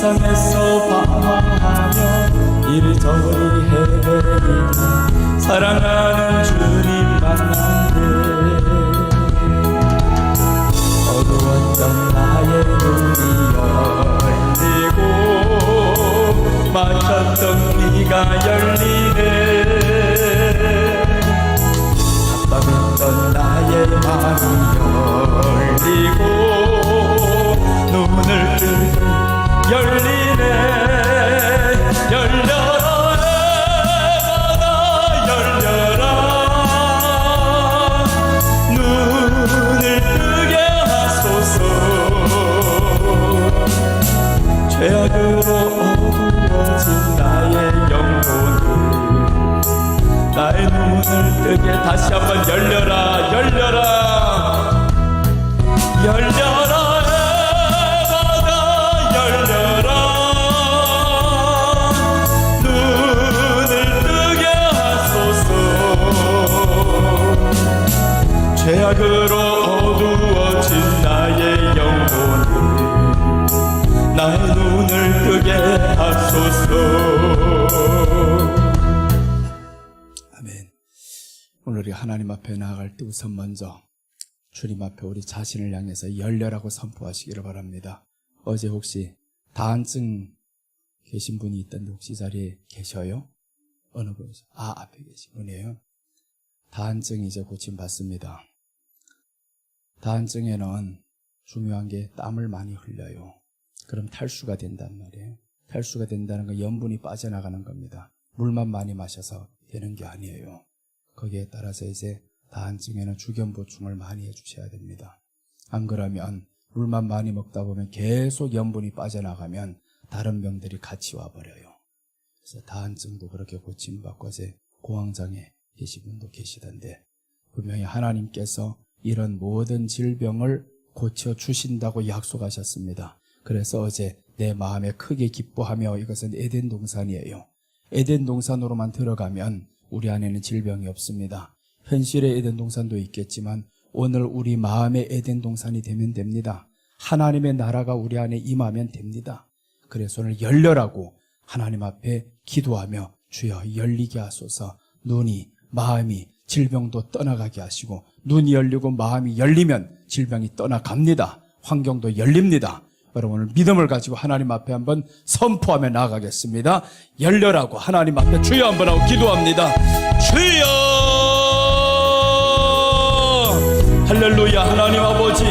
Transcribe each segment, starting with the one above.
세상에서 방황하며 이리저리 헤매이니 사랑하는 주님 만난대. 어두웠던 나의 눈이 열리고 막혔던 귀가 열리네. 답답했던 나의 마음이 열리고 눈을 뜨게 열리네. 열려라 바다 열려라. 눈을 뜨게 하소서. 죄악으로 어두워진 나의 영혼을 나의 눈을 뜨게 다시 한번 열려라. 열려라 열려라 바다 열려라. 눈을 뜨게 하소서. 죄악으로 어두워진 나의 영혼을 나의 눈을 뜨게 하소서. 아멘. 오늘 우리 하나님 앞에 나아갈 때 우선 먼저 주님 앞에 우리 자신을 향해서 열려라고 선포하시기를 바랍니다. 어제 혹시 다한증 계신 분이 있던데 혹시 이 자리에 계셔요? 어느 분이죠? 앞에 계신 분이에요. 다한증이 이제 고침받습니다. 다한증에는 중요한 게 땀을 많이 흘려요. 그럼 탈수가 된단 말이에요. 탈수가 된다는 건 염분이 빠져나가는 겁니다. 물만 많이 마셔서 되는 게 아니에요. 거기에 따라서 이제 다한증에는 주견 보충을 많이 해주셔야 됩니다. 안 그러면 물만 많이 먹다 보면 계속 염분이 빠져나가면 다른 병들이 같이 와버려요. 그래서 다한증도 그렇게 고침받고 이제 공황장애 계신 분도 계시던데 분명히 하나님께서 이런 모든 질병을 고쳐주신다고 약속하셨습니다. 그래서 어제 내 마음에 크게 기뻐하며 이것은 에덴 동산이에요. 에덴 동산으로만 들어가면 우리 안에는 질병이 없습니다. 현실의 에덴 동산도 있겠지만 오늘 우리 마음의 에덴 동산이 되면 됩니다. 하나님의 나라가 우리 안에 임하면 됩니다. 그래서 오늘 열려라고 하나님 앞에 기도하며 주여 열리게 하소서. 눈이 마음이 질병도 떠나가게 하시고 눈이 열리고 마음이 열리면 질병이 떠나갑니다. 환경도 열립니다. 여러분 오늘 믿음을 가지고 하나님 앞에 한번 선포하며 나아가겠습니다. 열려라고 하나님 앞에 주여 한번 하고 기도합니다. 주여 할렐루야. 하나님 아버지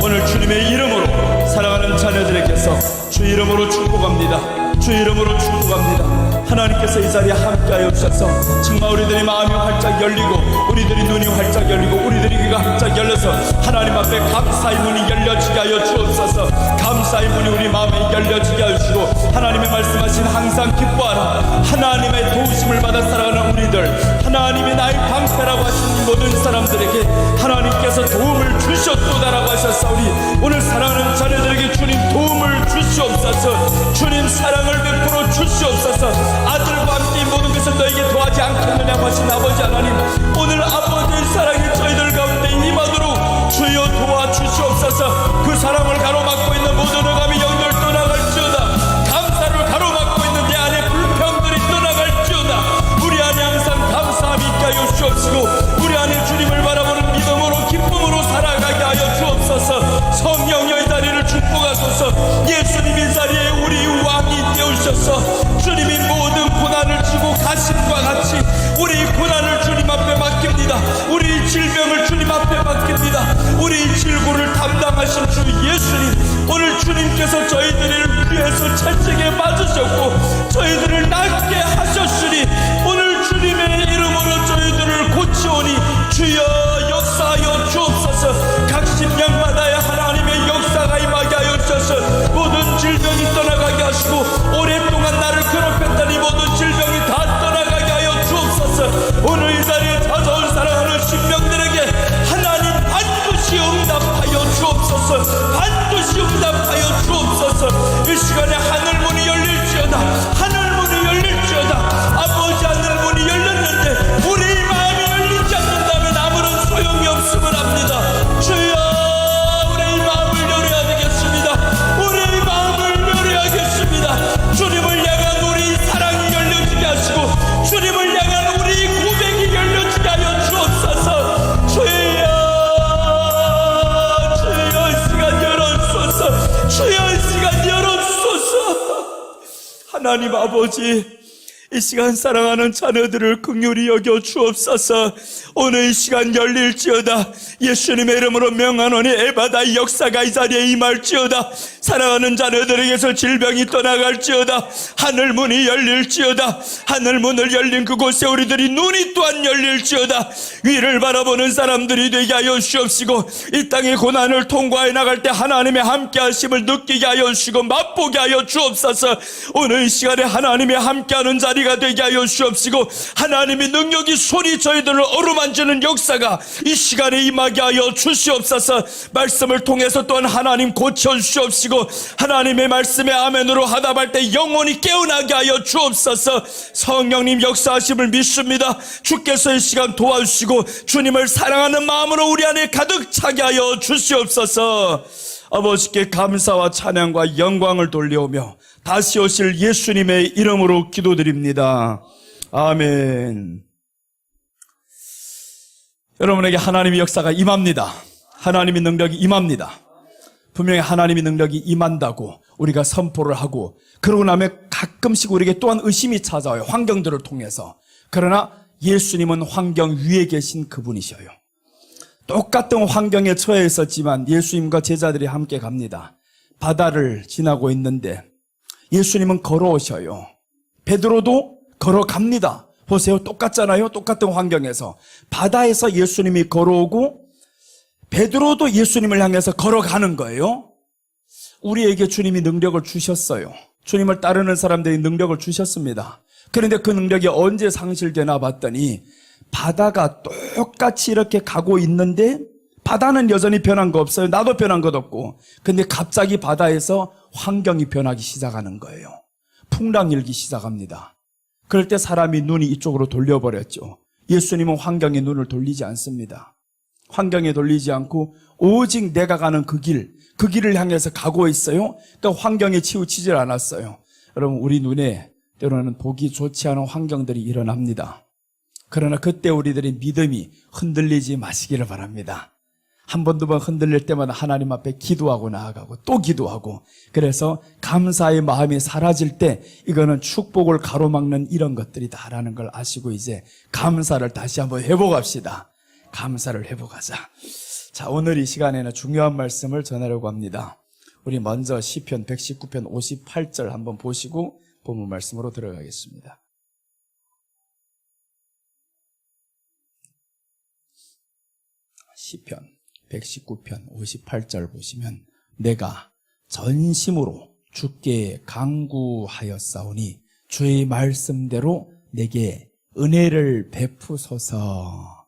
오늘 주님의 이름으로 사랑하는 자녀들에게서 주 이름으로 축복합니다. 주 이름으로 축복합니다. 하나님께서 이 자리에 함께하여 주셔서 정말 우리들이 마음이 활짝 열리고 우리들이 눈이 활짝 열리고 우리들이 귀가 활짝 열려서 하나님 앞에 감사의 문이 열려지게 하여 주옵소서. 감사의 문이 우리 마음에 열려지게 하여 주시고 하나님의 말씀하신 항상 기뻐하라. 하나님의 도우심을 받아 살아가는 우리들 하나님이 나의 방패라고 하신 모든 사람들에게 하나님께서 도움을 주셨도다라고 하셨사오니 오늘 사랑하는 자녀들에게 주님 도움을 주시옵소서. 주님 사랑을 베풀어 주시옵소서. 아들과 함께 모든 것을 너에게 도하지 않겠느냐고 하신 아버지 하나님 오늘 아버지의 사랑이 저희들 가운데 임하도록 주여 도와주시옵소서. 그 사랑을 가로막고 있는 모든 어감이 영들 떠나갈지어다. 감사를 가로막고 있는 내 안에 불평들이 떠나갈지어다. 우리 안에 항상 감사함이 있게 하여 주옵시고 우리 안에 주님을 바라보는 믿음으로 기쁨으로 살아가게 하여 주옵소서. 성령여 이 자리를 축복하소서. 예수님 이 자리에 우리 왕이 되어주셔서 주님이 모든 고난을 지고 가심과 같이 우리 고난을 주님 앞에 맡깁니다. 우리 질병을 주님 앞에 맡깁니다. 우리 질고를 담당하신 주 예수님 오늘 주님께서 저희들을 위해서 채찍에 맞으셨고 저희들을 낫게 하셨으니 오늘 주님의 이름으로 저희들을 고치오니 주여 역사하여 주옵소서. 각 심령마다의 하나님의 역사가 임하게 하여 주셔서 모든 질병이 떠나가게 하시고 오랫동안 나를 괴롭혔던 이 모든 질병이 다 떠나가게 하여 주옵소서. 오늘 이 자리에 찾아온 사랑하는 신명들에게 하나님 반드시 응답하여 주옵소서. 반드시 응답하여 주옵소서. 이 시간에 하늘문이 열릴지어다. 하나님 아버지, 이 시간 사랑하는 자녀들을 긍휼히 여겨 주옵소서. 오늘 이 시간 열릴지어다. 예수님의 이름으로 명하노니 에바다의 역사가 이 자리에 임할지어다. 사랑하는 자녀들에게서 질병이 떠나갈지어다. 하늘 문이 열릴지어다. 하늘 문을 열린 그곳에 우리들이 눈이 또한 열릴지어다. 위를 바라보는 사람들이 되게 하여 주옵시고, 이 땅의 고난을 통과해 나갈 때 하나님의 함께하심을 느끼게 하여 주시고 맛보게 하여 주옵소서. 오늘 이 시간에 하나님의 함께하는 자리가 되게 하여 주옵시고, 하나님의 능력이 손이 저희들을 어루만지는 역사가 이 시간에 임하게 하여 주시옵소서. 말씀을 통해서 또한 하나님 고쳐주시옵시고, 하나님의 말씀에 아멘으로 하답할 때 영혼이 깨어나게 하여 주옵소서. 성령님 역사하심을 믿습니다. 주께서 이 시간 도와주시고 주님을 사랑하는 마음으로 우리 안에 가득 차게 하여 주시옵소서. 아버지께 감사와 찬양과 영광을 돌려오며 다시 오실 예수님의 이름으로 기도드립니다. 아멘. 여러분에게 하나님의 역사가 임합니다. 하나님의 능력이 임합니다. 분명히 하나님의 능력이 임한다고 우리가 선포를 하고, 그러고 나면 가끔씩 우리에게 또한 의심이 찾아와요. 환경들을 통해서. 그러나 예수님은 환경 위에 계신 그분이셔요. 똑같은 환경에 처해 있었지만 예수님과 제자들이 함께 갑니다. 바다를 지나고 있는데 예수님은 걸어오셔요. 베드로도 걸어갑니다. 보세요. 똑같잖아요. 똑같은 환경에서. 바다에서 예수님이 걸어오고 베드로도 예수님을 향해서 걸어가는 거예요. 우리에게 주님이 능력을 주셨어요. 주님을 따르는 사람들이 능력을 주셨습니다. 그런데 그 능력이 언제 상실되나 봤더니 바다가 똑같이 이렇게 가고 있는데 바다는 여전히 변한 거 없어요. 나도 변한 것 없고. 근데 갑자기 바다에서 환경이 변하기 시작하는 거예요. 풍랑 일기 시작합니다. 그럴 때 사람이 눈이 이쪽으로 돌려버렸죠. 예수님은 환경에 눈을 돌리지 않습니다. 환경에 돌리지 않고 오직 내가 가는 그 길을 향해서 가고 있어요. 그러니까 환경에 치우치질 않았어요. 여러분, 우리 눈에 때로는 보기 좋지 않은 환경들이 일어납니다. 그러나 그때 우리들의 믿음이 흔들리지 마시기를 바랍니다. 한 번, 두 번 흔들릴 때마다 하나님 앞에 기도하고 나아가고 또 기도하고, 그래서 감사의 마음이 사라질 때 이거는 축복을 가로막는 이런 것들이다라는 걸 아시고 이제 감사를 다시 한번 회복합시다. 감사를 회복하자. 자, 오늘 이 시간에는 중요한 말씀을 전하려고 합니다. 우리 먼저 시편 119편 58절 한번 보시고 본문 말씀으로 들어가겠습니다. 시편 119편 58절 보시면, 내가 전심으로 주께 간구하였사오니 주의 말씀대로 내게 은혜를 베푸소서.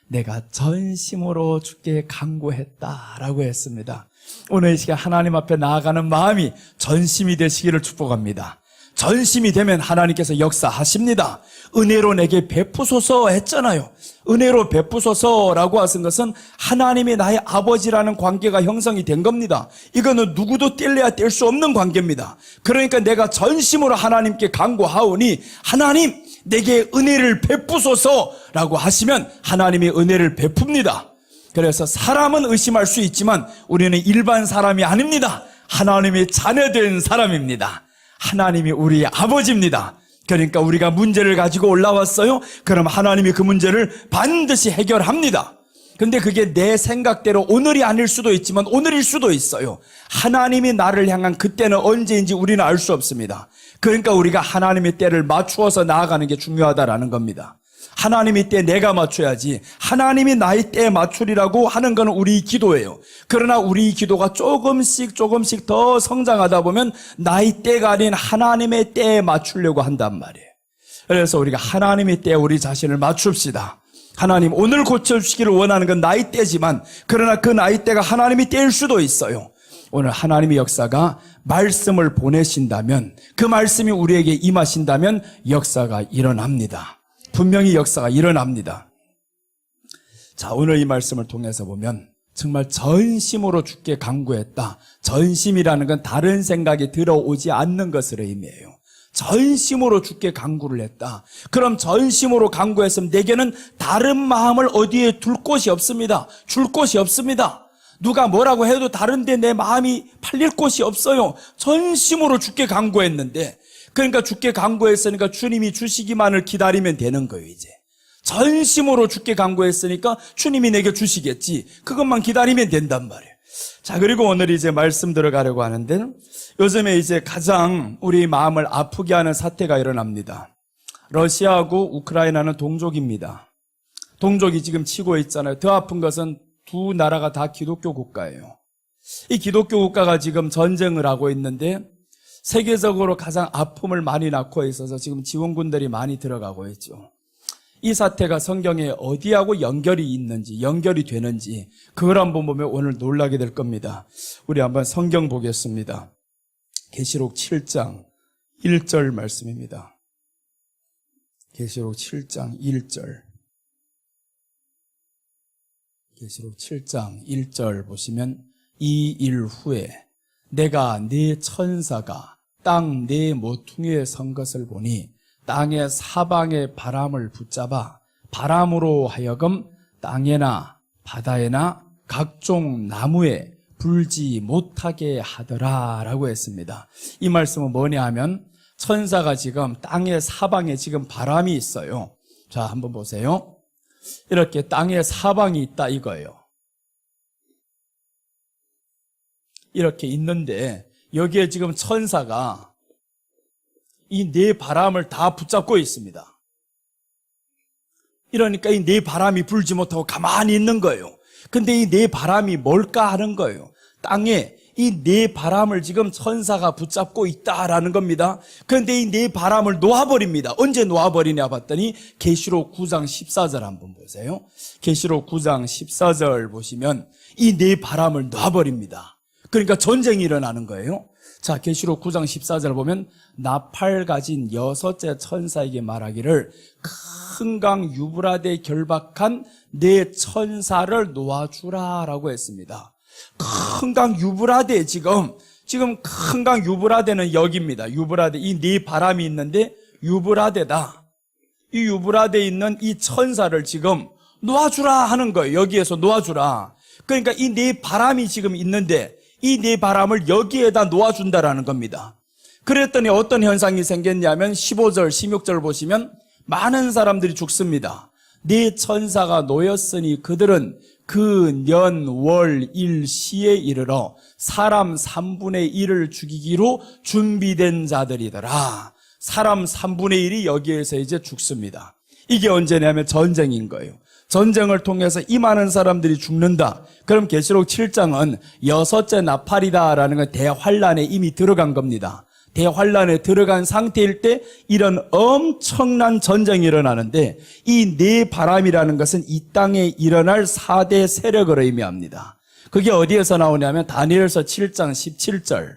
내가 전심으로 주께 간구했다라고 했습니다. 오늘 이 시간 하나님 앞에 나아가는 마음이 전심이 되시기를 축복합니다. 전심이 되면 하나님께서 역사하십니다. 은혜로 내게 베푸소서 했잖아요. 은혜로 베푸소서라고 하신 것은 하나님이 나의 아버지라는 관계가 형성이 된 겁니다. 이거는 누구도 뗄래야 뗄 수 없는 관계입니다. 그러니까 내가 전심으로 하나님께 간구하오니 하나님 내게 은혜를 베푸소서라고 하시면 하나님이 은혜를 베풉니다. 그래서 사람은 의심할 수 있지만 우리는 일반 사람이 아닙니다. 하나님의 자녀된 사람입니다. 하나님이 우리의 아버지입니다. 그러니까 우리가 문제를 가지고 올라왔어요. 그럼 하나님이 그 문제를 반드시 해결합니다. 근데 그게 내 생각대로 오늘이 아닐 수도 있지만 오늘일 수도 있어요. 하나님이 나를 향한 그때는 언제인지 우리는 알 수 없습니다. 그러니까 우리가 하나님의 때를 맞추어서 나아가는 게 중요하다라는 겁니다. 하나님의 때 내가 맞춰야지 하나님이 나의 때에 맞추리라고 하는 건 우리 기도예요. 그러나 우리 기도가 조금씩 더 성장하다 보면 나의 때가 아닌 하나님의 때에 맞추려고 한단 말이에요. 그래서 우리가 하나님의 때에 우리 자신을 맞춥시다. 하나님, 오늘 고쳐주시기를 원하는 건 나의 때지만 그러나 그 나의 때가 하나님의 때일 수도 있어요. 오늘 하나님의 역사가 말씀을 보내신다면, 그 말씀이 우리에게 임하신다면 역사가 일어납니다. 분명히 역사가 일어납니다. 자, 오늘 이 말씀을 통해서 보면 정말 전심으로 주께 간구했다. 전심이라는 건 다른 생각이 들어오지 않는 것을 의미해요. 전심으로 주께 간구를 했다. 그럼 전심으로 간구했으면 내게는 다른 마음을 어디에 둘 곳이 없습니다. 줄 곳이 없습니다. 누가 뭐라고 해도 다른데 내 마음이 팔릴 곳이 없어요. 전심으로 주께 간구했는데, 그러니까 주께 간구했으니까 주님이 주시기만을 기다리면 되는 거예요. 이제 전심으로 주께 간구했으니까 주님이 내게 주시겠지, 그것만 기다리면 된단 말이에요. 자, 그리고 오늘 이제 말씀 들어가려고 하는데, 요즘에 이제 가장 우리 마음을 아프게 하는 사태가 일어납니다. 러시아하고 우크라이나는 동족입니다. 동족이 지금 치고 있잖아요. 더 아픈 것은 두 나라가 다 기독교 국가예요. 이 기독교 국가가 지금 전쟁을 하고 있는데 세계적으로 가장 아픔을 많이 낳고 있어서 지금 지원군들이 많이 들어가고 있죠. 이 사태가 성경에 어디하고 연결이 있는지, 연결이 되는지, 그걸 한번 보면 오늘 놀라게 될 겁니다. 우리 한번 성경 보겠습니다. 계시록 7장 1절 말씀입니다. 계시록 7장 1절. 계시록 7장 1절 보시면, 이 일 후에 내가 네 천사가 땅 네 모퉁이에 선 것을 보니 땅의 사방의 바람을 붙잡아 바람으로 하여금 땅에나 바다에나 각종 나무에 불지 못하게 하더라 라고 했습니다. 이 말씀은 뭐냐 하면, 천사가 지금 땅의 사방에 지금 바람이 있어요. 자, 한번 보세요. 이렇게 땅의 사방이 있다 이거예요. 이렇게 있는데 여기에 지금 천사가 이 네 바람을 다 붙잡고 있습니다. 이러니까 이 네 바람이 불지 못하고 가만히 있는 거예요. 근데 이 네 바람이 뭘까 하는 거예요. 땅에 이 네 바람을 지금 천사가 붙잡고 있다라는 겁니다. 그런데 이 네 바람을 놓아버립니다. 언제 놓아버리냐 봤더니 계시록 9장 14절 한번 보세요. 계시록 9장 14절 보시면 이 네 바람을 놓아버립니다. 그러니까 전쟁이 일어나는 거예요. 자, 계시록 9장 14절 보면, 나팔 가진 여섯째 천사에게 말하기를 큰 강 유브라데 결박한 네 천사를 놓아주라 라고 했습니다. 큰 강 유브라데, 지금 큰 강 유브라데는 여기입니다. 유브라데, 이 네 바람이 있는데 유브라데다. 이 유브라데에 있는 이 천사를 지금 놓아주라 하는 거예요. 여기에서 놓아주라. 그러니까 이 네 바람이 지금 있는데 이 네 바람을 여기에다 놓아준다라는 겁니다. 그랬더니 어떤 현상이 생겼냐면 15절, 16절 보시면 많은 사람들이 죽습니다. 네 천사가 놓였으니 그들은 그 년, 월, 일, 시에 이르러 사람 3분의 1을 죽이기로 준비된 자들이더라. 사람 3분의 1이 여기에서 이제 죽습니다. 이게 언제냐면 전쟁인 거예요. 전쟁을 통해서 이 많은 사람들이 죽는다. 그럼 계시록 7장은 여섯째 나팔이다라는 건 대환란에 이미 들어간 겁니다. 대환란에 들어간 상태일 때 이런 엄청난 전쟁이 일어나는데, 이 네 바람이라는 것은 이 땅에 일어날 4대 세력을 의미합니다. 그게 어디에서 나오냐면 다니엘서 7장 17절,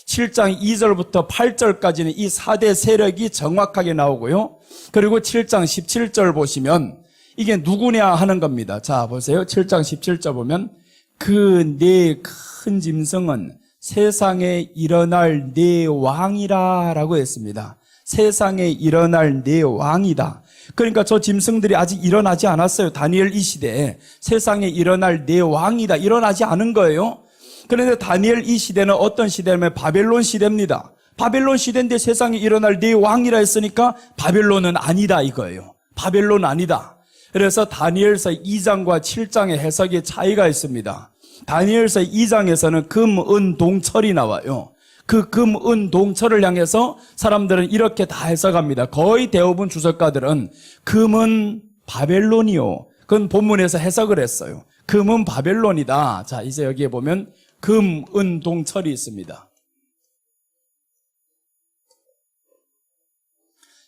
7장 2절부터 8절까지는 이 4대 세력이 정확하게 나오고요. 그리고 7장 17절 보시면 이게 누구냐 하는 겁니다. 자, 보세요. 7장 17절 보면, 그 네 큰 짐승은 세상에 일어날 네 왕이라 라고 했습니다. 세상에 일어날 네 왕이다. 그러니까 저 짐승들이 아직 일어나지 않았어요. 다니엘 이 시대에 세상에 일어날 네 왕이다, 일어나지 않은 거예요. 그런데 다니엘 이 시대는 어떤 시대냐면 바벨론 시대입니다. 바벨론 시대인데 세상에 일어날 네 왕이라 했으니까 바벨론은 아니다 이거예요. 바벨론 아니다. 그래서 다니엘서 2장과 7장의 해석의 차이가 있습니다. 다니엘서 2장에서는 금, 은, 동철이 나와요. 그 금, 은, 동철을 향해서 사람들은 이렇게 다 해석합니다. 거의 대부분 주석가들은 금은 바벨론이요, 그건 본문에서 해석을 했어요. 금은 바벨론이다. 자, 이제 여기에 보면 금, 은, 동철이 있습니다.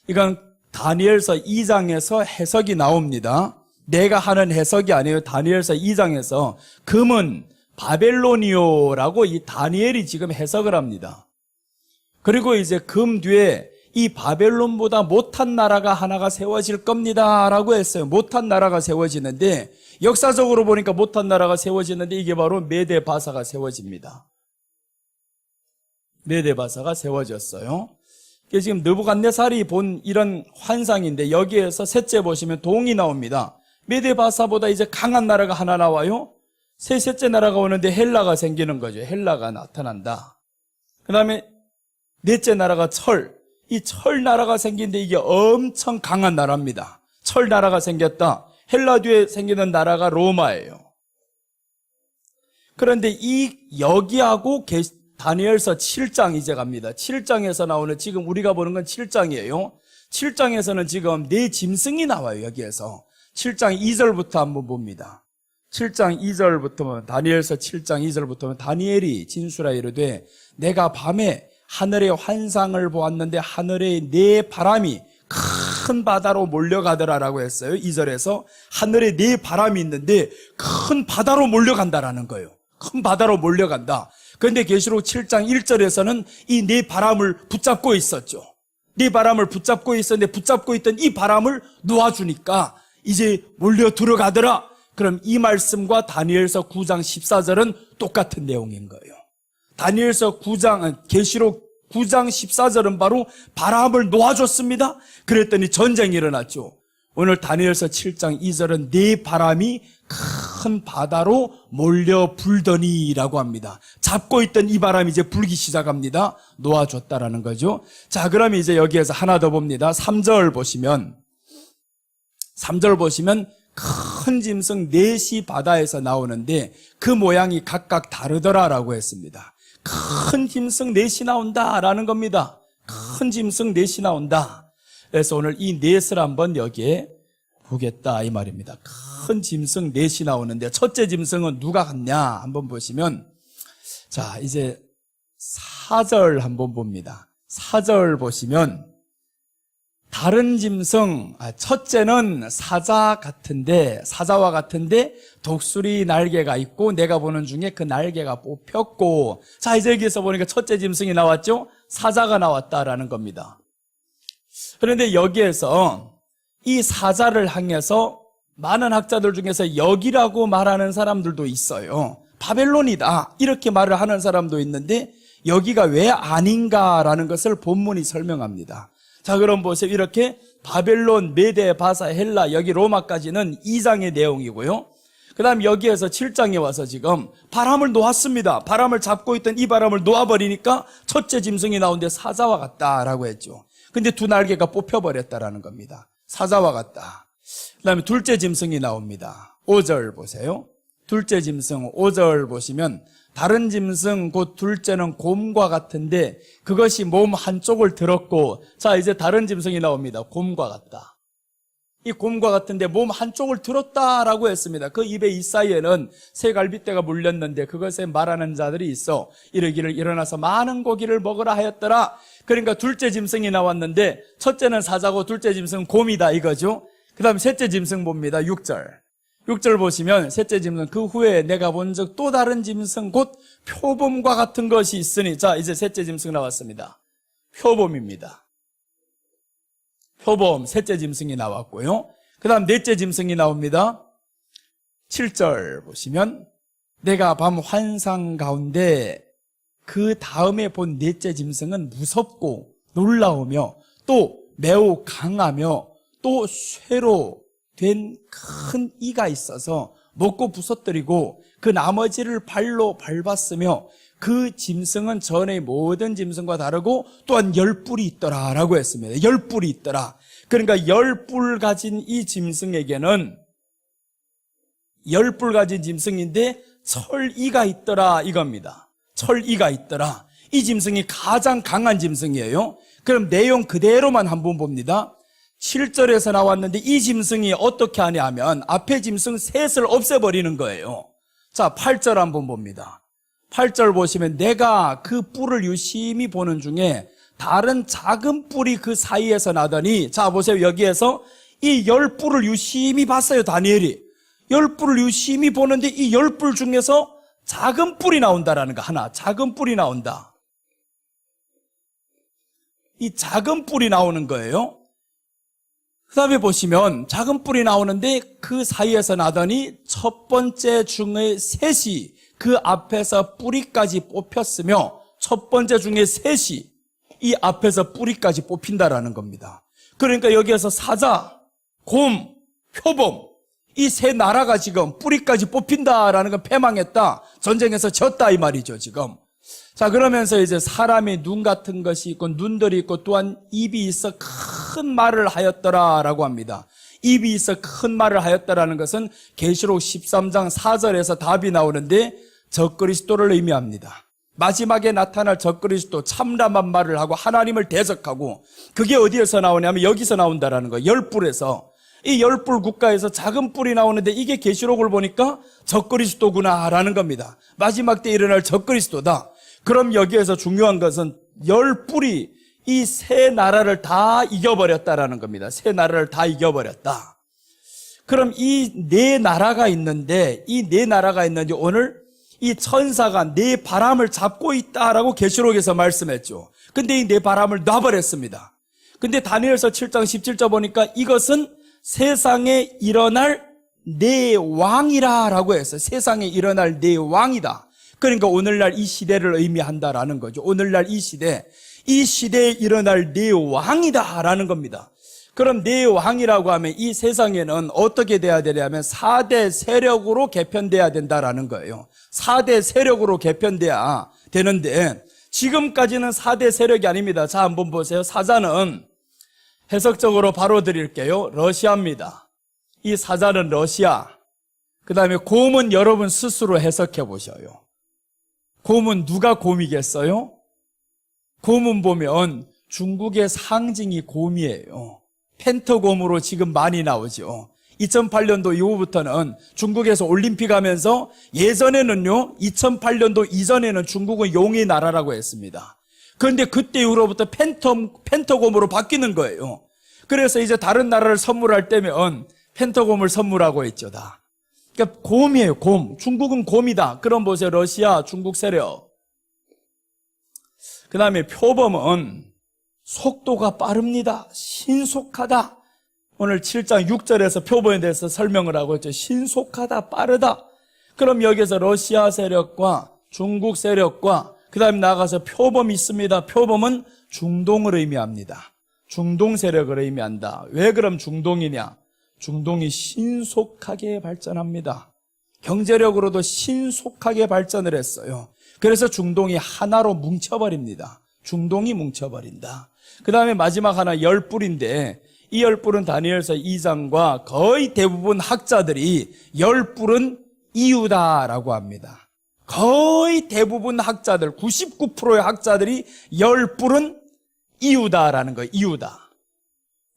이건 다니엘서 2장에서 해석이 나옵니다. 내가 하는 해석이 아니에요. 다니엘서 2장에서 금은 바벨론이요라고 이 다니엘이 지금 해석을 합니다. 그리고 이제 금 뒤에 이 바벨론보다 못한 나라가 하나가 세워질 겁니다 라고 했어요. 못한 나라가 세워지는데, 역사적으로 보니까 못한 나라가 세워지는데 이게 바로 메데 바사가 세워집니다. 메데 바사가 세워졌어요. 이게 지금 느부갓네살이 본 이런 환상인데, 여기에서 셋째 보시면 동이 나옵니다. 메데 바사보다 이제 강한 나라가 하나 나와요. 셋째 나라가 오는데 헬라가 생기는 거죠. 헬라가 나타난다. 그 다음에 넷째 나라가 철. 이 철나라가 생긴데 이게 엄청 강한 나라입니다. 철나라가 생겼다. 헬라 뒤에 생기는 나라가 로마예요. 그런데 이 여기하고 다니엘서 7장 이제 갑니다. 7장에서 나오는, 지금 우리가 보는 건 7장이에요. 7장에서는 지금 네 짐승이 나와요. 여기에서 7장 2절부터 한번 봅니다. 7장 2절부터는, 다니엘서 7장 2절부터는 다니엘이 진술하여 이르되 내가 밤에 하늘의 환상을 보았는데 하늘에 네 바람이 큰 바다로 몰려가더라라고 했어요. 2절에서 하늘에 네 바람이 있는데 큰 바다로 몰려간다라는 거예요. 큰 바다로 몰려간다. 그런데 계시록 7장 1절에서는 이 네 바람을 붙잡고 있었죠. 네 바람을 붙잡고 있었는데 붙잡고 있던 이 바람을 놓아주니까 이제 몰려 들어가더라. 그럼 이 말씀과 다니엘서 9장 14절은 똑같은 내용인 거예요. 다니엘서 9장, 계시록 9장 14절은 바로 바람을 놓아줬습니다. 그랬더니 전쟁이 일어났죠. 오늘 다니엘서 7장 2절은 네 바람이 큰 바다로 몰려 불더니라고 합니다. 잡고 있던 이 바람이 이제 불기 시작합니다. 놓아줬다라는 거죠. 자, 그러면 이제 여기에서 하나 더 봅니다. 3절 보시면 큰 짐승 넷이 바다에서 나오는데 그 모양이 각각 다르더라라고 했습니다. 큰 짐승 넷이 나온다라는 겁니다. 큰 짐승 넷이 나온다. 그래서 오늘 이 넷을 한번 여기에 보겠다 이 말입니다. 큰 짐승 넷이 나오는데 첫째 짐승은 누가 같냐 한번 보시면, 자 이제 4절 한번 봅니다. 4절 보시면 다른 짐승, 첫째는 사자와 같은데 독수리 날개가 있고 내가 보는 중에 그 날개가 뽑혔고, 자 이제 여기서 보니까 첫째 짐승이 나왔죠. 사자가 나왔다라는 겁니다. 그런데 여기에서 이 사자를 향해서 많은 학자들 중에서 여기라고 말하는 사람들도 있어요. 바벨론이다 이렇게 말을 하는 사람도 있는데 여기가 왜 아닌가라는 것을 본문이 설명합니다. 자, 그럼 보세요. 이렇게 바벨론, 메데, 바사, 헬라, 여기 로마까지는 2장의 내용이고요. 그 다음 여기에서 7장에 와서 지금 바람을 놓았습니다. 바람을 잡고 있던 이 바람을 놓아버리니까 첫째 짐승이 나오는데 사자와 같다라고 했죠. 근데 두 날개가 뽑혀버렸다라는 겁니다. 사자와 같다. 그 다음에 둘째 짐승이 나옵니다. 5절 보세요. 둘째 짐승 5절 보시면 다른 짐승 곧 둘째는 곰과 같은데 그것이 몸 한쪽을 들었고, 자 이제 다른 짐승이 나옵니다. 곰과 같다. 이 곰과 같은데 몸 한쪽을 들었다라고 했습니다. 그 입에 이 사이에는 새 갈빗대가 물렸는데 그것에 말하는 자들이 있어 이르기를 일어나서 많은 고기를 먹으라 하였더라. 그러니까 둘째 짐승이 나왔는데 첫째는 사자고 둘째 짐승은 곰이다 이거죠. 그 다음 셋째 짐승 봅니다. 6절 보시면 셋째 짐승 그 후에 내가 본즉 또 다른 짐승 곧 표범과 같은 것이 있으니, 자 이제 셋째 짐승 나왔습니다. 표범입니다. 표범 셋째 짐승이 나왔고요. 그 다음 넷째 짐승이 나옵니다. 7절 보시면 내가 밤 환상 가운데 그 다음에 본 넷째 짐승은 무섭고 놀라우며 또 매우 강하며 또 쇠로 된 큰 이가 있어서 먹고 부서뜨리고 그 나머지를 발로 밟았으며 그 짐승은 전의 모든 짐승과 다르고 또한 10뿔이 있더라라고 했습니다. 10뿔이 있더라. 그러니까 10뿔 가진 이 짐승에게는 10뿔 가진 짐승인데 철이가 있더라 이겁니다. 철이가 있더라. 이 짐승이 가장 강한 짐승이에요. 그럼 내용 그대로만 한번 봅니다. 7절에서 나왔는데 이 짐승이 어떻게 하냐 하면 앞에 짐승 셋을 없애버리는 거예요. 자 8절 한번 봅니다. 8절 보시면 내가 그 뿔을 유심히 보는 중에 다른 작은 뿔이 그 사이에서 나더니, 자 보세요. 여기에서 이 10뿔을 유심히 봤어요. 다니엘이 10뿔을 유심히 보는데 이 10뿔 중에서 작은 뿔이 나온다라는 거. 하나 작은 뿔이 나온다. 이 작은 뿔이 나오는 거예요. 그 다음에 보시면 작은 뿔이 나오는데 그 사이에서 나더니 첫 번째 중에 셋이 그 앞에서 뿌리까지 뽑혔으며 첫 번째 중에 셋이 이 앞에서 뿌리까지 뽑힌다라는 겁니다. 그러니까 여기에서 사자, 곰, 표범 이 세 나라가 지금 뿌리까지 뽑힌다라는 건 패망했다. 전쟁에서 졌다 이 말이죠 지금. 자, 그러면서 이제 사람이 눈 같은 것이 있고 눈들이 있고 또한 입이 있어 큰 말을 하였더라라고 합니다. 입이 있어 큰 말을 하였다라는 것은 계시록 13장 4절에서 답이 나오는데 적그리스도를 의미합니다. 마지막에 나타날 적그리스도, 참담한 말을 하고 하나님을 대적하고, 그게 어디에서 나오냐면 여기서 나온다라는 거예요. 열불에서. 이 열불 국가에서 작은 뿔이 나오는데 이게 계시록을 보니까 적그리스도구나라는 겁니다. 마지막 때 일어날 적그리스도다. 그럼 여기에서 중요한 것은 열뿔이 이 세 나라를 다 이겨버렸다라는 겁니다. 세 나라를 다 이겨버렸다. 그럼 이 네 나라가 있는데, 이 네 나라가 있는데 오늘 이 천사가 네 바람을 잡고 있다라고 계시록에서 말씀했죠. 근데 이 네 바람을 놔버렸습니다. 근데 다니엘서 7장 17절 보니까 이것은 세상에 일어날 네 왕이라라고 했어요. 세상에 일어날 네 왕이다. 그러니까 오늘날 이 시대를 의미한다라는 거죠. 오늘날 이 시대에 일어날 네 왕이다라는 겁니다. 그럼 네 왕이라고 하면 이 세상에는 어떻게 돼야 되냐면 4대 세력으로 개편돼야 된다라는 거예요. 4대 세력으로 개편돼야 되는데 지금까지는 4대 세력이 아닙니다. 자, 한번 보세요. 사자는 해석적으로 바로 드릴게요. 러시아입니다. 이 사자는 러시아. 그 다음에 곰은 여러분 스스로 해석해 보셔요. 곰은 누가 곰이겠어요? 곰은 보면 중국의 상징이 곰이에요. 펜터곰으로 지금 많이 나오죠. 2008년도 이후부터는 중국에서 올림픽 하면서 예전에는요, 2008년도 이전에는 중국은 용의 나라라고 했습니다. 그런데 그때 이후로부터 펜터곰으로 바뀌는 거예요. 그래서 이제 다른 나라를 선물할 때면 펜터곰을 선물하고 있죠, 다. 그러니까 곰이에요, 곰. 중국은 곰이다. 그럼 보세요. 러시아, 중국 세력. 그 다음에 표범은 속도가 빠릅니다. 신속하다. 오늘 7장 6절에서 표범에 대해서 설명을 하고 있죠. 신속하다, 빠르다. 그럼 여기서 러시아 세력과 중국 세력과 그 다음에 나가서 표범이 있습니다. 표범은 중동을 의미합니다. 중동 세력을 의미한다. 왜 그럼 중동이냐? 중동이 신속하게 발전합니다. 경제력으로도 신속하게 발전을 했어요. 그래서 중동이 하나로 뭉쳐버립니다. 중동이 뭉쳐버린다. 그 다음에 마지막 하나 열뿔인데 이 열뿔은 다니엘서 2장과 거의 대부분 학자들이 열뿔은 이유다라고 합니다. 거의 대부분 학자들, 99%의 학자들이 열뿔은 이유다라는 거예요. 이유다.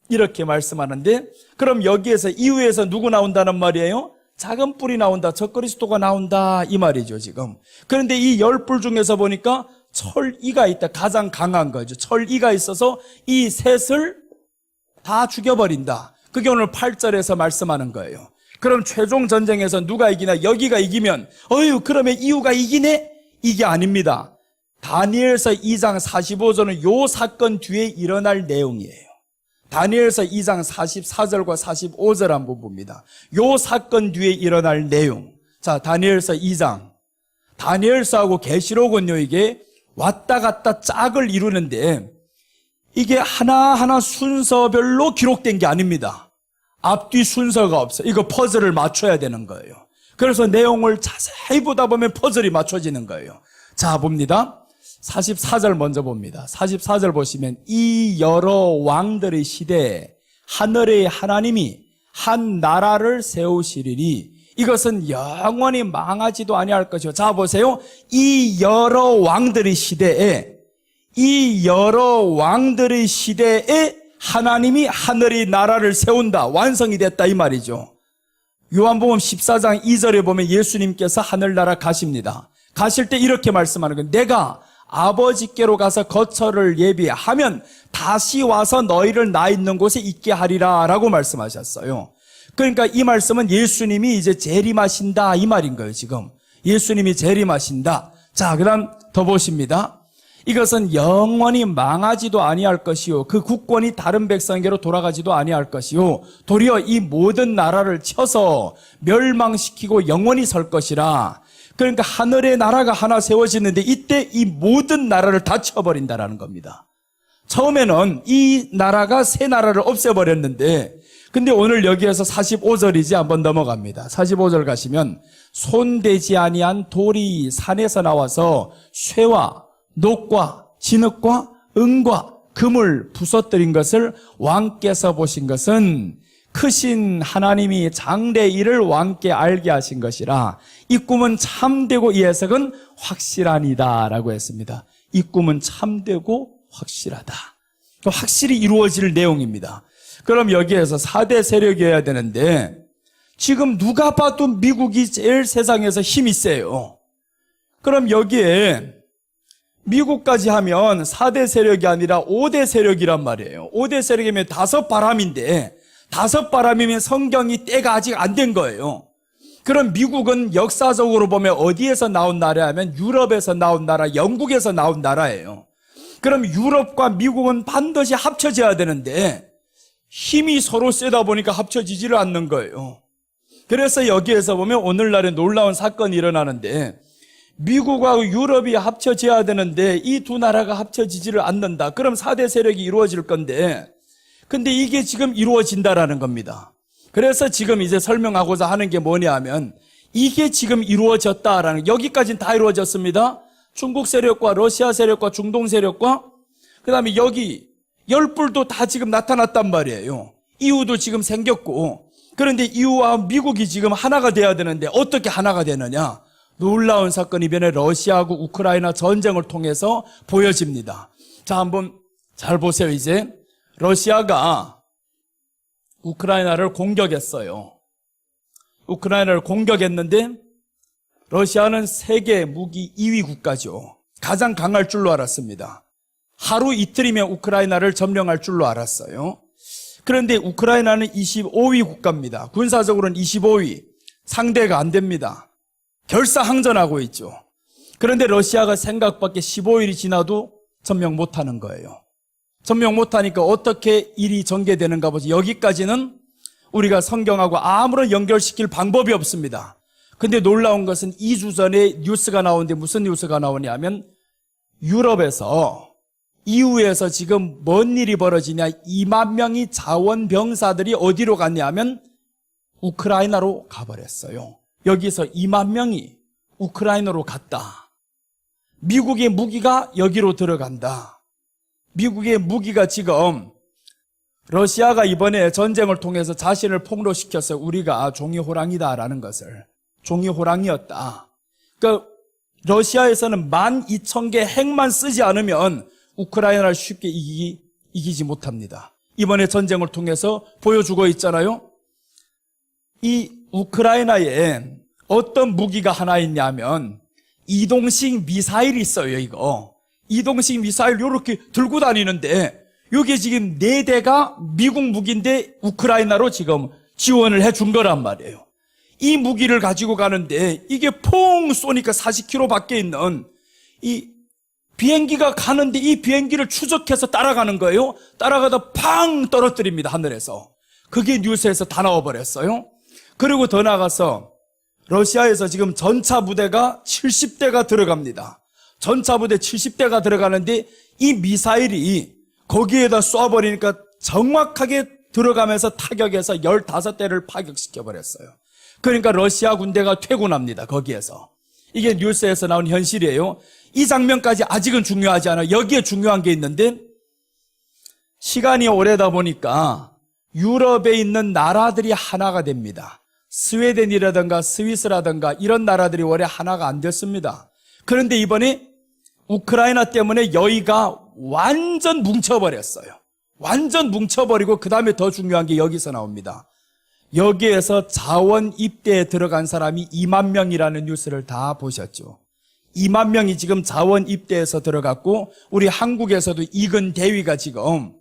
이렇게 말씀하는데 그럼 여기에서 이유에서 누구 나온다는 말이에요? 작은 뿔이 나온다. 적그리스도가 나온다. 이 말이죠, 지금. 그런데 이 열뿔 중에서 보니까 철이가 있다. 가장 강한 거죠. 철이가 있어서 이 셋을 다 죽여버린다. 그게 오늘 8절에서 말씀하는 거예요. 그럼 최종 전쟁에서 누가 이기나? 여기가 이기면 그러면 이유가 이기네? 이게 아닙니다. 다니엘서 2장 45절은 요 사건 뒤에 일어날 내용이에요. 다니엘서 2장 44절과 45절 한번 봅니다. 요 사건 뒤에 일어날 내용. 자, 다니엘서 2장. 다니엘서하고 계시록은요, 이게 왔다 갔다 짝을 이루는데 이게 하나하나 순서별로 기록된 게 아닙니다. 앞뒤 순서가 없어요. 이거 퍼즐을 맞춰야 되는 거예요. 그래서 내용을 자세히 보다 보면 퍼즐이 맞춰지는 거예요. 자, 봅니다. 44절 먼저 봅니다. 44절 보시면 이 여러 왕들의 시대에 하늘의 하나님이 한 나라를 세우시리니 이것은 영원히 망하지도 아니할 것이요. 자, 보세요. 이 여러 왕들의 시대에 하나님이 하늘의 나라를 세운다. 완성이 됐다 이 말이죠. 요한복음 14장 2절에 보면 예수님께서 하늘나라 가십니다. 가실 때 이렇게 말씀하는 거예요. 내가 아버지께로 가서 거처를 예비하면 다시 와서 너희를 나 있는 곳에 있게 하리라 라고 말씀하셨어요. 그러니까 이 말씀은 예수님이 이제 재림하신다 이 말인 거예요. 지금 예수님이 재림하신다. 자, 그 다음 더 보십니다. 이것은 영원히 망하지도 아니할 것이요 그 국권이 다른 백성에게로 돌아가지도 아니할 것이요 도리어 이 모든 나라를 쳐서 멸망시키고 영원히 설 것이라. 그러니까 하늘의 나라가 하나 세워지는데 이때 이 모든 나라를 다 쳐버린다라는 겁니다. 처음에는 이 나라가 세 나라를 없애버렸는데 근데 오늘 여기에서 45절이지 한번 넘어갑니다. 45절 가시면 손대지 아니한 돌이 산에서 나와서 쇠와 녹과 진흙과 은과 금을 부서뜨린 것을 왕께서 보신 것은 크신 하나님이 장래 일을 왕께 알게 하신 것이라 이 꿈은 참되고 이 해석은 확실하니다 라고 했습니다. 이 꿈은 참되고 확실하다. 확실히 이루어질 내용입니다. 그럼 여기에서 4대 세력이어야 되는데 지금 누가 봐도 미국이 제일 세상에서 힘이 세요. 그럼 여기에 미국까지 하면 4대 세력이 아니라 5대 세력이란 말이에요. 5대 세력이면 5바람인데 5바람이면 성경이 때가 아직 안 된 거예요. 그럼 미국은 역사적으로 보면 어디에서 나온 나라냐면 유럽에서 나온 나라, 영국에서 나온 나라예요. 그럼 유럽과 미국은 반드시 합쳐져야 되는데 힘이 서로 세다 보니까 합쳐지지를 않는 거예요. 그래서 여기에서 보면 오늘날에 놀라운 사건이 일어나는데 미국하고 유럽이 합쳐져야 되는데 이 두 나라가 합쳐지지를 않는다. 그럼 4대 세력이 이루어질 건데 근데 이게 지금 이루어진다라는 겁니다. 그래서 지금 이제 설명하고자 하는 게 뭐냐 하면 이게 지금 이루어졌다라는, 여기까지는 다 이루어졌습니다. 중국 세력과 러시아 세력과 중동 세력과 그 다음에 여기 열불도 다 지금 나타났단 말이에요. 이유도 지금 생겼고, 그런데 이유와 미국이 지금 하나가 돼야 되는데 어떻게 하나가 되느냐? 놀라운 사건이 이번에 러시아하고 우크라이나 전쟁을 통해서 보여집니다. 자, 한번 잘 보세요. 이제 러시아가 우크라이나를 공격했어요. 우크라이나를 공격했는데 러시아는 세계 무기 2위 국가죠. 가장 강할 줄로 알았습니다. 하루 이틀이면 우크라이나를 점령할 줄로 알았어요. 그런데 우크라이나는 25위 국가입니다. 군사적으로는 25위. 상대가 안 됩니다. 결사항전하고 있죠. 그런데 러시아가 생각밖에 15일이 지나도 점령 못하는 거예요. 점령 못하니까 어떻게 일이 전개되는가 보죠. 여기까지는 우리가 성경하고 아무런 연결시킬 방법이 없습니다. 근데 놀라운 것은 2주 전에 뉴스가 나오는데 무슨 뉴스가 나오냐면 유럽에서 EU에서 지금 뭔 일이 벌어지냐, 2만 명의 자원병사들이 어디로 갔냐면 우크라이나로 가버렸어요. 여기서 2만 명이 우크라이나로 갔다. 미국의 무기가 여기로 들어간다. 미국의 무기가 지금 러시아가 이번에 전쟁을 통해서 자신을 폭로시켜서 우리가 종이호랑이다라는 것을, 종이호랑이였다. 그러니까 러시아에서는 12,000개 핵만 쓰지 않으면 우크라이나를 쉽게 이기지 못합니다. 이번에 전쟁을 통해서 보여주고 있잖아요. 이 우크라이나에 어떤 무기가 하나 있냐면 이동식 미사일이 있어요. 이거 이동식 미사일 이렇게 들고 다니는데 이게 지금 4대가 미국 무기인데 우크라이나로 지금 지원을 해준 거란 말이에요. 이 무기를 가지고 가는데 이게 퐁 쏘니까 40km 밖에 있는 이 비행기가 가는데 이 비행기를 추적해서 따라가는 거예요. 따라가다 팡 떨어뜨립니다. 하늘에서. 그게 뉴스에서 다 나와버렸어요. 그리고 더 나가서 러시아에서 지금 전차 부대가 70대가 들어갑니다. 전차 부대 70대가 들어가는데 이 미사일이 거기에다 쏴버리니까 정확하게 들어가면서 타격해서 15대를 파격시켜버렸어요. 그러니까 러시아 군대가 퇴군합니다. 거기에서. 이게 뉴스에서 나온 현실이에요. 이 장면까지 아직은 중요하지 않아요. 여기에 중요한 게 있는데 시간이 오래다 보니까 유럽에 있는 나라들이 하나가 됩니다. 스웨덴이라든가 스위스라든가 이런 나라들이 원래 하나가 안 됐습니다. 그런데 이번에 우크라이나 때문에 여기가 완전 뭉쳐버렸어요. 완전 뭉쳐버리고 그 다음에 더 중요한 게 여기서 나옵니다. 여기에서 자원 입대에 들어간 사람이 2만 명이라는 뉴스를 다 보셨죠. 2만 명이 지금 자원 입대에서 들어갔고 우리 한국에서도 이근 대위가 지금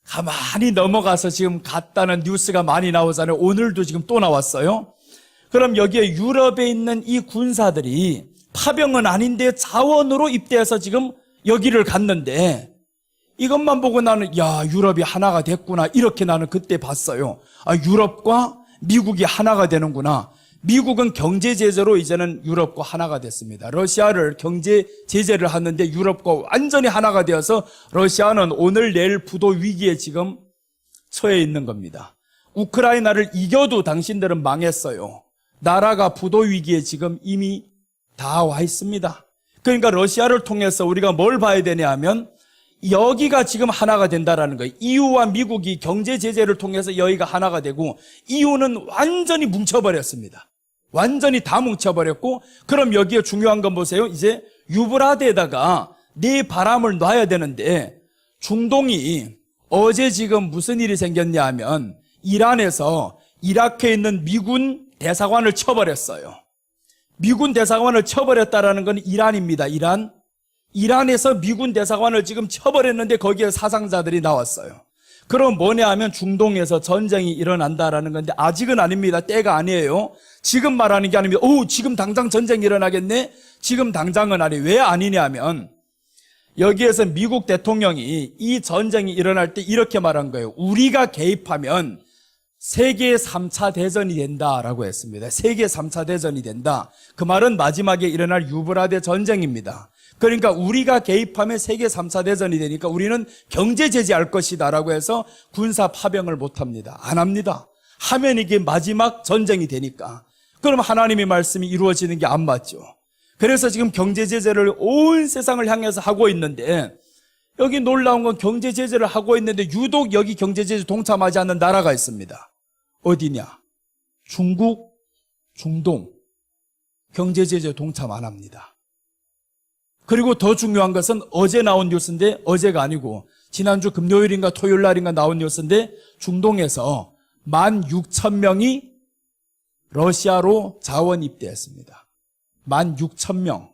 가만히 넘어가서 지금 갔다는 뉴스가 많이 나오잖아요. 오늘도 지금 또 나왔어요. 그럼 여기에 유럽에 있는 이 군사들이 파병은 아닌데 자원으로 입대해서 지금 여기를 갔는데 이것만 보고 나는 야, 유럽이 하나가 됐구나 이렇게 나는 그때 봤어요. 아, 유럽과 미국이 하나가 되는구나. 미국은 경제 제재로 이제는 유럽과 하나가 됐습니다. 러시아를 경제 제재를 하는데 유럽과 완전히 하나가 되어서 러시아는 오늘 내일 부도 위기에 지금 처해 있는 겁니다. 우크라이나를 이겨도 당신들은 망했어요. 나라가 부도 위기에 지금 이미 다 와 있습니다. 그러니까 러시아를 통해서 우리가 뭘 봐야 되냐 하면 여기가 지금 하나가 된다라는 거예요. EU와 미국이 경제 제재를 통해서 여기가 하나가 되고 EU는 완전히 뭉쳐버렸습니다. 완전히 다 뭉쳐버렸고, 그럼 여기에 중요한 건 보세요. 이제 유브라데에다가 네 바람을 놔야 되는데, 중동이 어제 지금 무슨 일이 생겼냐 하면 이란에서 이라크에 있는 미군 대사관을 쳐버렸어요. 미군 대사관을 쳐버렸다라는 건 이란입니다. 이란에서 미군 대사관을 지금 쳐버렸는데 거기에 사상자들이 나왔어요. 그럼 뭐냐 하면 중동에서 전쟁이 일어난다라는 건데 아직은 아닙니다. 때가 아니에요. 지금 말하는 게 아닙니다. 지금 당장 전쟁이 일어나겠네? 지금 당장은 아니에요. 왜 아니냐 하면 여기에서 미국 대통령이 이 전쟁이 일어날 때 이렇게 말한 거예요. 우리가 개입하면 세계 3차 대전이 된다라고 했습니다. 세계 3차 대전이 된다. 그 말은 마지막에 일어날 유브라데 전쟁입니다. 그러니까 우리가 개입하면 세계 3차 대전이 되니까 우리는 경제 제재할 것이다 라고 해서 군사 파병을 못합니다. 안 합니다. 하면 이게 마지막 전쟁이 되니까. 그럼 하나님의 말씀이 이루어지는 게 안 맞죠. 그래서 지금 경제 제재를 온 세상을 향해서 하고 있는데, 여기 놀라운 건 경제 제재를 하고 있는데 유독 여기 경제 제재 동참하지 않는 나라가 있습니다. 어디냐? 중국, 중동. 경제 제재 동참 안 합니다. 그리고 더 중요한 것은 어제 나온 뉴스인데, 어제가 아니고 지난주 금요일인가 토요일 날인가 나온 뉴스인데, 중동에서 16,000명이 러시아로 자원 입대했습니다. 16,000명.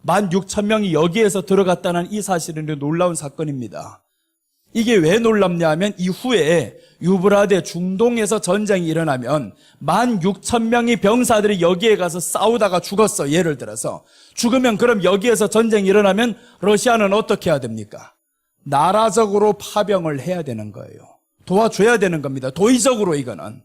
16,000명이 여기에서 들어갔다는 이 사실은 놀라운 사건입니다. 이게 왜 놀랍냐 하면 이후에 유브라데 중동에서 전쟁이 일어나면 16,000명의 병사들이 여기에 가서 싸우다가 죽었어. 예를 들어서 죽으면 그럼 여기에서 전쟁이 일어나면 러시아는 어떻게 해야 됩니까? 나라적으로 파병을 해야 되는 거예요. 도와줘야 되는 겁니다. 도의적으로 이거는.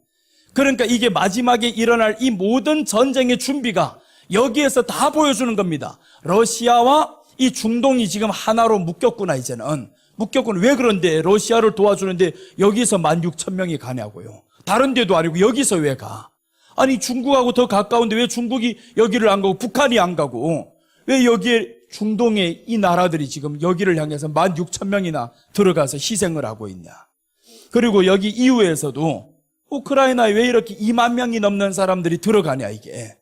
그러니까 이게 마지막에 일어날 이 모든 전쟁의 준비가 여기에서 다 보여주는 겁니다. 러시아와 이 중동이 지금 하나로 묶였구나. 이제는 묶였구나. 왜 그런데 러시아를 도와주는데 여기서 16,000명이 가냐고요. 다른 데도 아니고 여기서 왜 가? 아니 중국하고 더 가까운데 왜 중국이 여기를 안 가고 북한이 안 가고 왜 여기에 중동의 이 나라들이 지금 여기를 향해서 16,000명이나 들어가서 희생을 하고 있냐. 그리고 여기 이후에서도 우크라이나에 왜 이렇게 2만 명이 넘는 사람들이 들어가냐 이게.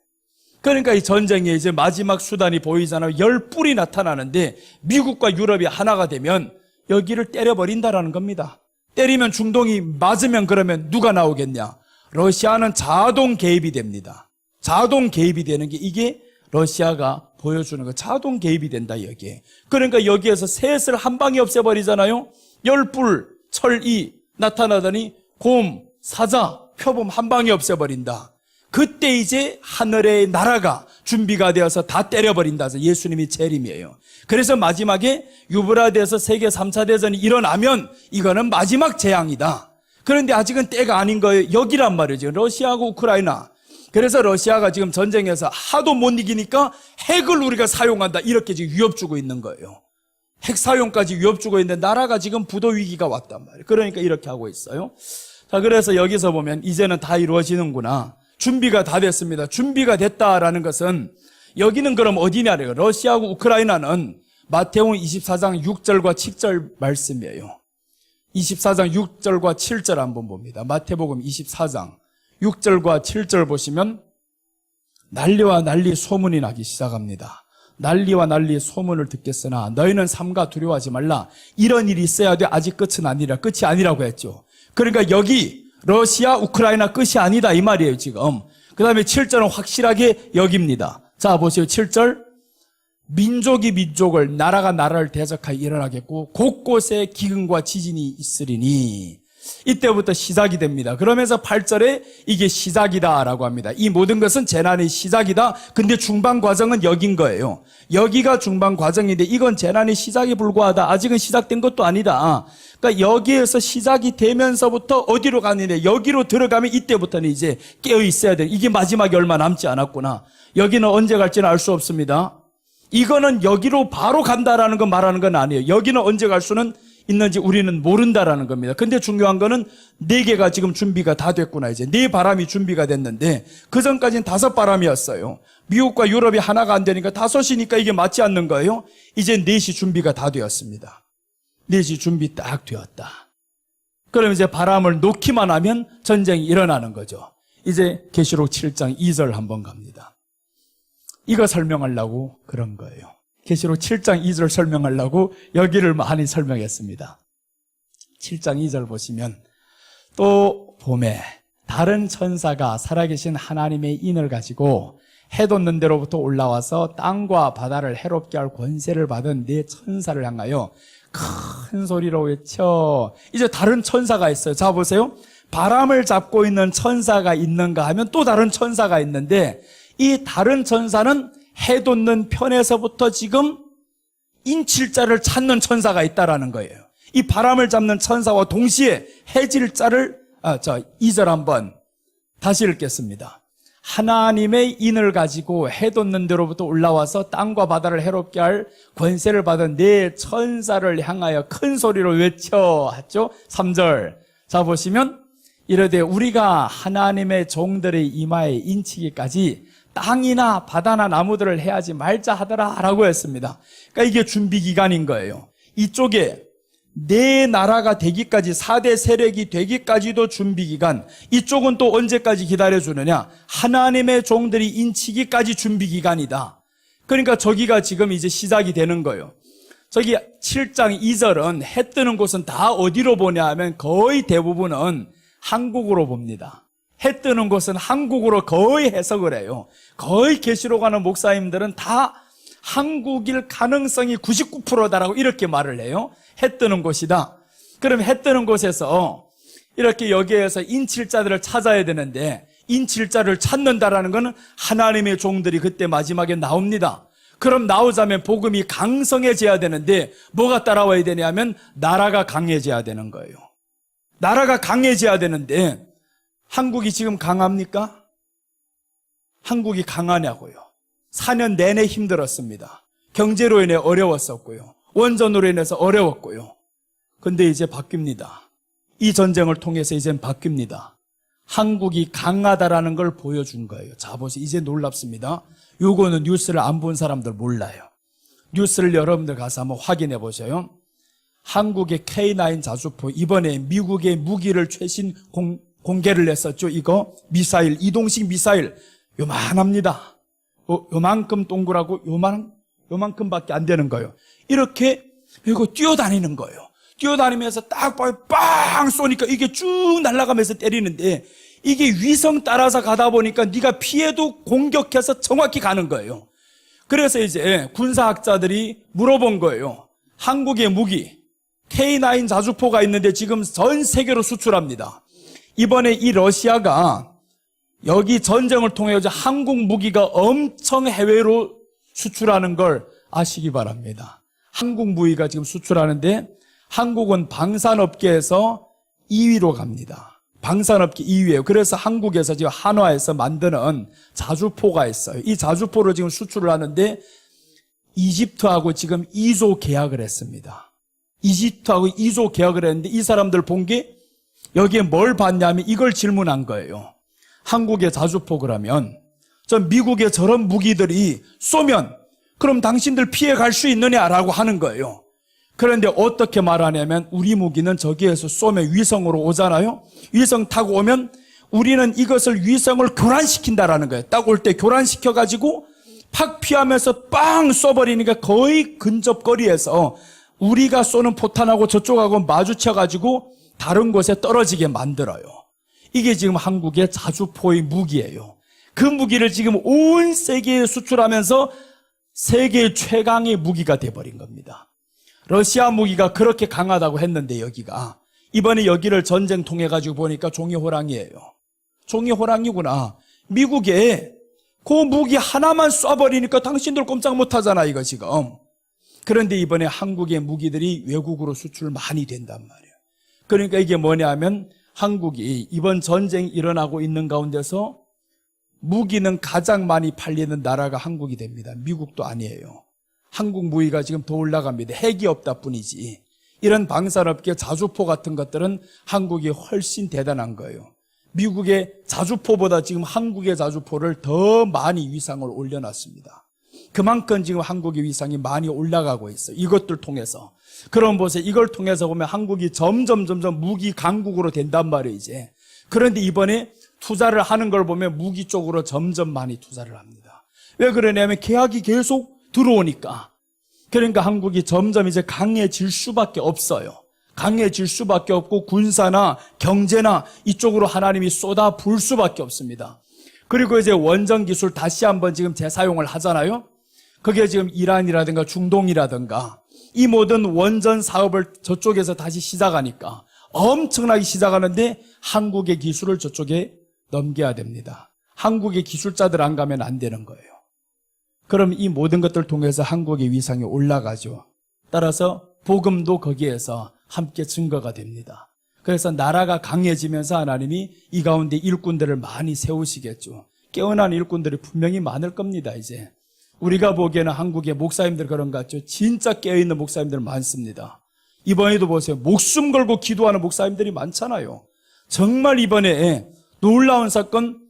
그러니까 이 전쟁에 이제 마지막 수단이 보이잖아요. 열불이 나타나는데 미국과 유럽이 하나가 되면 여기를 때려버린다라는 겁니다. 때리면 중동이 맞으면 그러면 누가 나오겠냐? 러시아는 자동 개입이 됩니다. 자동 개입이 되는 게 이게 러시아가 보여주는 거. 자동 개입이 된다 여기에. 그러니까 여기에서 셋을 한 방에 없애버리잖아요. 열불, 철이 나타나더니 곰, 사자, 표범 한 방에 없애버린다. 그때 이제 하늘의 나라가 준비가 되어서 다 때려버린다. 예수님이 재림이에요. 그래서 마지막에 유브라데에서 세계 3차 대전이 일어나면 이거는 마지막 재앙이다. 그런데 아직은 때가 아닌 거예요. 여기란 말이죠. 러시아하고 우크라이나. 그래서 러시아가 지금 전쟁에서 하도 못 이기니까 핵을 우리가 사용한다. 이렇게 지금 위협 주고 있는 거예요. 핵 사용까지 위협 주고 있는데 나라가 지금 부도 위기가 왔단 말이에요. 그러니까 이렇게 하고 있어요. 자, 그래서 여기서 보면 이제는 다 이루어지는구나. 준비가 다 됐습니다. 준비가 됐다라는 것은 여기는 그럼 어디냐래요. 러시아하고 우크라이나는 마태복음 24장 6절과 7절 말씀이에요. 24장 6절과 7절 한번 봅니다. 마태복음 24장 6절과 7절 보시면 난리와 난리 소문이 나기 시작합니다. 난리와 난리 소문을 듣겠으나 너희는 삼가 두려워하지 말라. 이런 일이 있어야 돼. 아직 끝은 아니라. 끝이 아니라고 했죠. 그러니까 여기 러시아, 우크라이나 끝이 아니다 이 말이에요 지금. 그 다음에 7절은 확실하게 여기입니다. 자 보세요. 7절 민족이 민족을, 나라가 나라를 대적하여 일어나겠고 곳곳에 기근과 지진이 있으리니. 이때부터 시작이 됩니다. 그러면서 8절에 이게 시작이다라고 합니다. 이 모든 것은 재난의 시작이다. 근데 중반 과정은 여긴 거예요. 여기가 중반 과정인데 이건 재난의 시작에 불과하다. 아직은 시작된 것도 아니다. 그러니까 여기에서 시작이 되면서부터 어디로 가느냐. 여기로 들어가면 이때부터는 이제 깨어 있어야 돼. 이게 마지막에 얼마 남지 않았구나. 여기는 언제 갈지는 알 수 없습니다. 이거는 여기로 바로 간다라는 거 말하는 건 아니에요. 여기는 언제 갈 수는 있는지 우리는 모른다라는 겁니다. 근데 중요한 거는 4개가 지금 준비가 다 됐구나. 이제 4바람이 준비가 됐는데 그 전까지는 5바람이었어요. 미국과 유럽이 하나가 안 되니까 5이니까 이게 맞지 않는 거예요. 이제 4시 준비가 다 되었습니다. 4시 준비 딱 되었다. 그럼 이제 바람을 놓기만 하면 전쟁이 일어나는 거죠. 이제 계시록 7장 2절 한번 갑니다. 이거 설명하려고 그런 거예요. 계시록 7장 2절 설명하려고 여기를 많이 설명했습니다. 7장 2절 보시면 또 봄에 다른 천사가 살아계신 하나님의 인을 가지고 해 돋는 데로부터 올라와서 땅과 바다를 해롭게 할 권세를 받은 4 천사를 향하여 큰 소리로 외쳐. 이제 다른 천사가 있어요. 자 보세요. 바람을 잡고 있는 천사가 있는가 하면 또 다른 천사가 있는데 이 다른 천사는 해 돋는 편에서부터 지금 인칠자를 찾는 천사가 있다라는 거예요. 이 바람을 잡는 천사와 동시에 해질 자를 2절 한번 다시 읽겠습니다. 하나님의 인을 가지고 해 돋는 데로부터 올라와서 땅과 바다를 해롭게 할 권세를 받은 4 천사를 향하여 큰 소리로 외쳐 하죠. 3절. 자 보시면 이르되 우리가 하나님의 종들의 이마에 인치기까지 땅이나 바다나 나무들을 해하지 말자 하더라 라고 했습니다. 그러니까 이게 준비 기간인 거예요. 이쪽에 4 나라가 되기까지 4대 세력이 되기까지도 준비 기간. 이쪽은 또 언제까지 기다려주느냐? 하나님의 종들이 인치기까지 준비 기간이다. 그러니까 저기가 지금 이제 시작이 되는 거예요. 저기 7장 2절은 해 뜨는 곳은 다 어디로 보냐 하면 거의 대부분은 한국으로 봅니다. 해 뜨는 곳은 한국으로 거의 해석을 해요. 거의 계시록 하는 목사님들은 다 한국일 가능성이 99%다라고 이렇게 말을 해요. 해 뜨는 곳이다. 그럼 해 뜨는 곳에서 이렇게 여기에서 인칠자들을 찾아야 되는데 인칠자를 찾는다라는 것은 하나님의 종들이 그때 마지막에 나옵니다. 그럼 나오자면 복음이 강성해져야 되는데 뭐가 따라와야 되냐면 나라가 강해져야 되는 거예요. 나라가 강해져야 되는데 한국이 지금 강합니까? 한국이 강하냐고요. 4년 내내 힘들었습니다. 경제로 인해 어려웠었고요. 원전으로 인해서 어려웠고요. 근데 이제 바뀝니다. 이 전쟁을 통해서 이젠 바뀝니다. 한국이 강하다라는 걸 보여준 거예요. 자, 보세요. 이제 놀랍습니다. 요거는 뉴스를 안 본 사람들 몰라요. 뉴스를 여러분들 가서 한번 확인해 보세요. 한국의 K9 자주포, 이번에 미국의 무기를 최신 공개를 했었죠. 이거 미사일, 이동식 미사일 요만합니다. 요만큼 동그랗고 요만큼밖에 안 되는 거예요. 이렇게 이거 뛰어다니는 거예요. 뛰어다니면서 딱 봐요. 빵 쏘니까 이게 쭉 날아가면서 때리는데 이게 위성 따라서 가다 보니까 네가 피해도 공격해서 정확히 가는 거예요. 그래서 이제 군사학자들이 물어본 거예요. 한국의 무기 K9 자주포가 있는데 지금 전 세계로 수출합니다. 이번에 이 러시아가 여기 전쟁을 통해 한국 무기가 엄청 해외로 수출하는 걸 아시기 바랍니다. 한국 무기가 지금 수출하는데 한국은 방산업계에서 2위로 갑니다. 방산업계 2위예요. 그래서 한국에서 지금 한화에서 만드는 자주포가 있어요. 이 자주포를 지금 수출을 하는데 이집트하고 지금 2조 계약을 했습니다. 이집트하고 2조 계약을 했는데 이 사람들 본 게 여기에 뭘 봤냐면 이걸 질문한 거예요. 한국의 자주포 그러면 저 미국의 저런 무기들이 쏘면 그럼 당신들 피해 갈 수 있느냐라고 하는 거예요. 그런데 어떻게 말하냐면 우리 무기는 저기에서 쏘면 위성으로 오잖아요. 위성 타고 오면 우리는 이것을 위성을 교란시킨다라는 거예요. 딱 올 때 교란시켜가지고 팍 피하면서 빵 쏘버리니까 거의 근접거리에서 우리가 쏘는 포탄하고 저쪽하고 마주쳐가지고 다른 곳에 떨어지게 만들어요. 이게 지금 한국의 자주포의 무기예요. 그 무기를 지금 온 세계에 수출하면서 세계 최강의 무기가 돼버린 겁니다. 러시아 무기가 그렇게 강하다고 했는데 여기가 이번에 여기를 전쟁 통해 가지고 보니까 종이호랑이에요. 종이호랑이구나. 미국에 그 무기 하나만 쏴버리니까 당신들 꼼짝 못하잖아 이거 지금. 그런데 이번에 한국의 무기들이 외국으로 수출 많이 된단 말이에요. 그러니까 이게 뭐냐면 한국이 이번 전쟁이 일어나고 있는 가운데서 무기는 가장 많이 팔리는 나라가 한국이 됩니다. 미국도 아니에요. 한국 무기가 지금 더 올라갑니다. 핵이 없다 뿐이지. 이런 방산업계 자주포 같은 것들은 한국이 훨씬 대단한 거예요. 미국의 자주포보다 지금 한국의 자주포를 더 많이 위상을 올려놨습니다. 그만큼 지금 한국의 위상이 많이 올라가고 있어요. 이것들 통해서. 그럼 보세요. 이걸 통해서 보면 한국이 점점 무기 강국으로 된단 말이에요, 이제. 그런데 이번에 투자를 하는 걸 보면 무기 쪽으로 점점 많이 투자를 합니다. 왜 그러냐면 계약이 계속 들어오니까. 그러니까 한국이 점점 이제 강해질 수밖에 없어요. 강해질 수밖에 없고 군사나 경제나 이쪽으로 하나님이 쏟아 부을 수밖에 없습니다. 그리고 이제 원전 기술 다시 한번 지금 재사용을 하잖아요. 그게 지금 이란이라든가 중동이라든가 이 모든 원전 사업을 저쪽에서 다시 시작하니까 엄청나게 시작하는데 한국의 기술을 저쪽에 넘겨야 됩니다. 한국의 기술자들 안 가면 안 되는 거예요. 그럼 이 모든 것들을 통해서 한국의 위상이 올라가죠. 따라서 복음도 거기에서 함께 증거가 됩니다. 그래서 나라가 강해지면서 하나님이 이 가운데 일꾼들을 많이 세우시겠죠. 깨어난 일꾼들이 분명히 많을 겁니다, 이제. 우리가 보기에는 한국의 목사님들 그런 것 같죠. 진짜 깨어있는 목사님들 많습니다. 이번에도 보세요. 목숨 걸고 기도하는 목사님들이 많잖아요. 정말 이번에 놀라운 사건,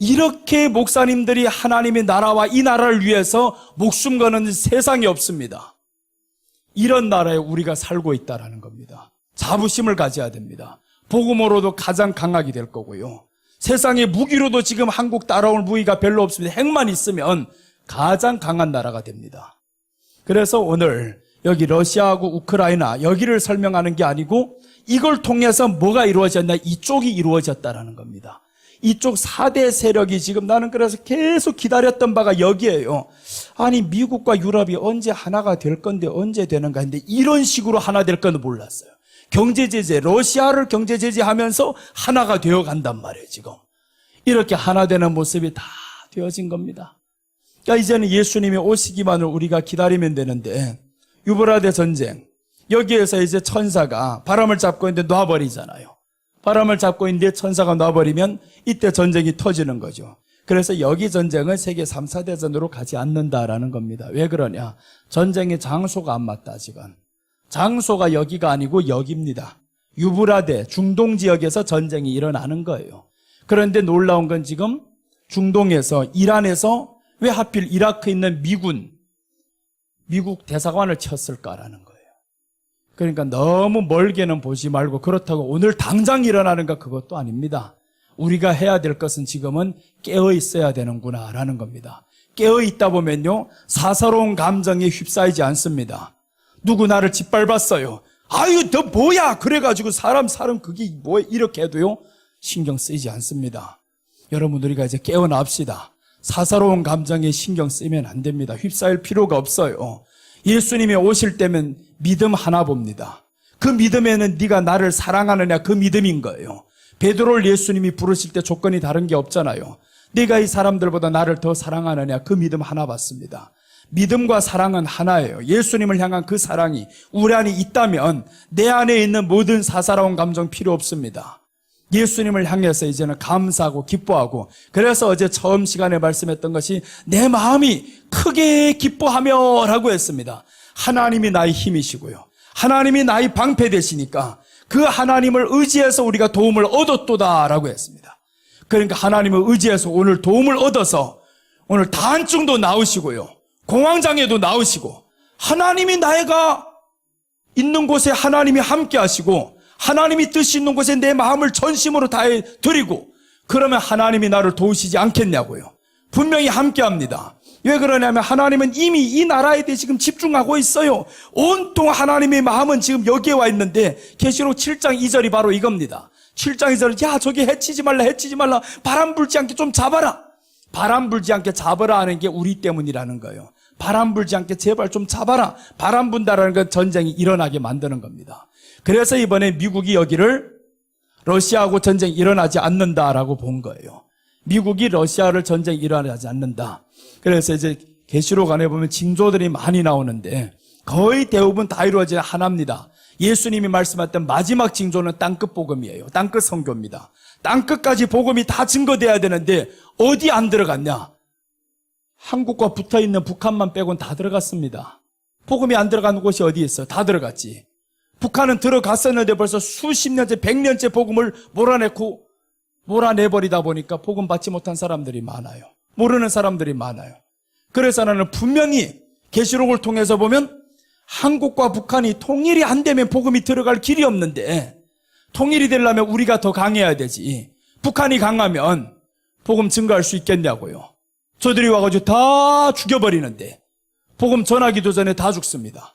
이렇게 목사님들이 하나님의 나라와 이 나라를 위해서 목숨 거는 세상이 없습니다. 이런 나라에 우리가 살고 있다는 겁니다. 자부심을 가져야 됩니다. 복음으로도 가장 강하게 될 거고요. 세상의 무기로도 지금 한국 따라올 무기가 별로 없습니다. 핵만 있으면 가장 강한 나라가 됩니다. 그래서 오늘 여기 러시아하고 우크라이나 여기를 설명하는 게 아니고 이걸 통해서 뭐가 이루어졌냐, 이쪽이 이루어졌다라는 겁니다. 이쪽 4대 세력이 지금 나는 그래서 계속 기다렸던 바가 여기에요. 아니 미국과 유럽이 언제 하나가 될 건데 언제 되는가 했는데 이런 식으로 하나 될 건 몰랐어요. 경제제재, 러시아를 경제제재하면서 하나가 되어 간단 말이에요. 지금 이렇게 하나 되는 모습이 다 되어진 겁니다. 그러니까 이제는 예수님이 오시기만을 우리가 기다리면 되는데 유브라데 전쟁, 여기에서 이제 천사가 바람을 잡고 있는데 놔버리잖아요. 바람을 잡고 있는데 천사가 놔버리면 이때 전쟁이 터지는 거죠. 그래서 여기 전쟁은 세계 3, 4대전으로 가지 않는다라는 겁니다. 왜 그러냐? 전쟁의 장소가 안 맞다, 아직은. 장소가 여기가 아니고 여기입니다. 유브라데, 중동 지역에서 전쟁이 일어나는 거예요. 그런데 놀라운 건 지금 중동에서, 이란에서 왜 하필 이라크에 있는 미국 대사관을 쳤을까라는 거예요. 그러니까 너무 멀게는 보지 말고 그렇다고 오늘 당장 일어나는가 그것도 아닙니다. 우리가 해야 될 것은 지금은 깨어 있어야 되는구나라는 겁니다. 깨어 있다 보면요 사사로운 감정에 휩싸이지 않습니다. 누구 나를 짓밟았어요. 아유 너 뭐야 그래가지고 사람 그게 뭐 이렇게 해도요 신경 쓰이지 않습니다. 여러분 우리가 이제 깨어납시다. 사사로운 감정에 신경 쓰이면 안 됩니다. 휩싸일 필요가 없어요. 예수님이 오실 때면 믿음 하나 봅니다. 그 믿음에는 네가 나를 사랑하느냐 그 믿음인 거예요. 베드로를 예수님이 부르실 때 조건이 다른 게 없잖아요. 네가 이 사람들보다 나를 더 사랑하느냐 그 믿음 하나 받습니다. 믿음과 사랑은 하나예요. 예수님을 향한 그 사랑이 우리 안에 있다면 내 안에 있는 모든 사사로운 감정 필요 없습니다. 예수님을 향해서 이제는 감사하고 기뻐하고, 그래서 어제 처음 시간에 말씀했던 것이 내 마음이 크게 기뻐하며 라고 했습니다. 하나님이 나의 힘이시고요, 하나님이 나의 방패 되시니까 그 하나님을 의지해서 우리가 도움을 얻었도다 라고 했습니다. 그러니까 하나님을 의지해서 오늘 도움을 얻어서 오늘 단증도 나오시고요, 공황장애도 나오시고, 하나님이 나이가 있는 곳에 하나님이 함께 하시고 하나님이 뜻이 있는 곳에 내 마음을 전심으로 다해 드리고, 그러면 하나님이 나를 도우시지 않겠냐고요. 분명히 함께합니다. 왜 그러냐면 하나님은 이미 이 나라에 대해 지금 집중하고 있어요. 온통 하나님의 마음은 지금 여기에 와 있는데, 계시록 7장 2절이 바로 이겁니다. 7장 2절, 야 저기 해치지 말라 바람 불지 않게 좀 잡아라. 바람 불지 않게 잡아라 하는 게 우리 때문이라는 거예요. 바람 불지 않게 제발 좀 잡아라. 바람 분다라는 건 전쟁이 일어나게 만드는 겁니다. 그래서 이번에 미국이 여기를 러시아하고 전쟁이 일어나지 않는다라고 본 거예요. 미국이 러시아를 전쟁이 일어나지 않는다. 그래서 이제 계시록 안에 보면 징조들이 많이 나오는데 거의 대부분 다 이루어지는 하나입니다. 예수님이 말씀하셨던 마지막 징조는 땅끝 복음이에요. 땅끝 선교입니다. 땅끝까지 복음이 다 증거돼야 되는데 어디 안 들어갔냐? 한국과 붙어있는 북한만 빼고는 다 들어갔습니다. 복음이 안 들어가는 곳이 어디 있어요? 다 들어갔지. 북한은 들어갔었는데 벌써 수십 년째, 100년째 복음을 몰아내버리다 보니까 복음 받지 못한 사람들이 많아요. 모르는 사람들이 많아요. 그래서 나는 분명히 계시록을 통해서 보면 한국과 북한이 통일이 안 되면 복음이 들어갈 길이 없는데, 통일이 되려면 우리가 더 강해야 되지. 북한이 강하면 복음 증가할 수 있겠냐고요. 저들이 와가지고 다 죽여버리는데 복음 전하기도 전에 다 죽습니다.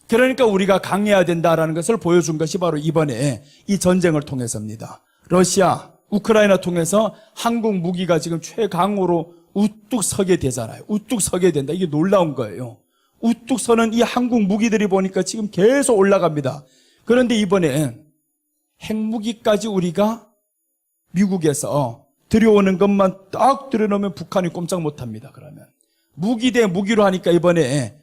그러니까 우리가 강해야 된다라는 것을 보여준 것이 바로 이번에 이 전쟁을 통해서입니다. 러시아, 우크라이나 통해서 한국 무기가 지금 최강으로 우뚝 서게 되잖아요. 우뚝 서게 된다. 이게 놀라운 거예요. 우뚝 서는 이 한국 무기들이 보니까 지금 계속 올라갑니다. 그런데 이번에 핵무기까지 우리가 미국에서 들여오는 것만 딱 들여놓으면 북한이 꼼짝 못합니다. 그러면 무기 대 무기로 하니까 이번에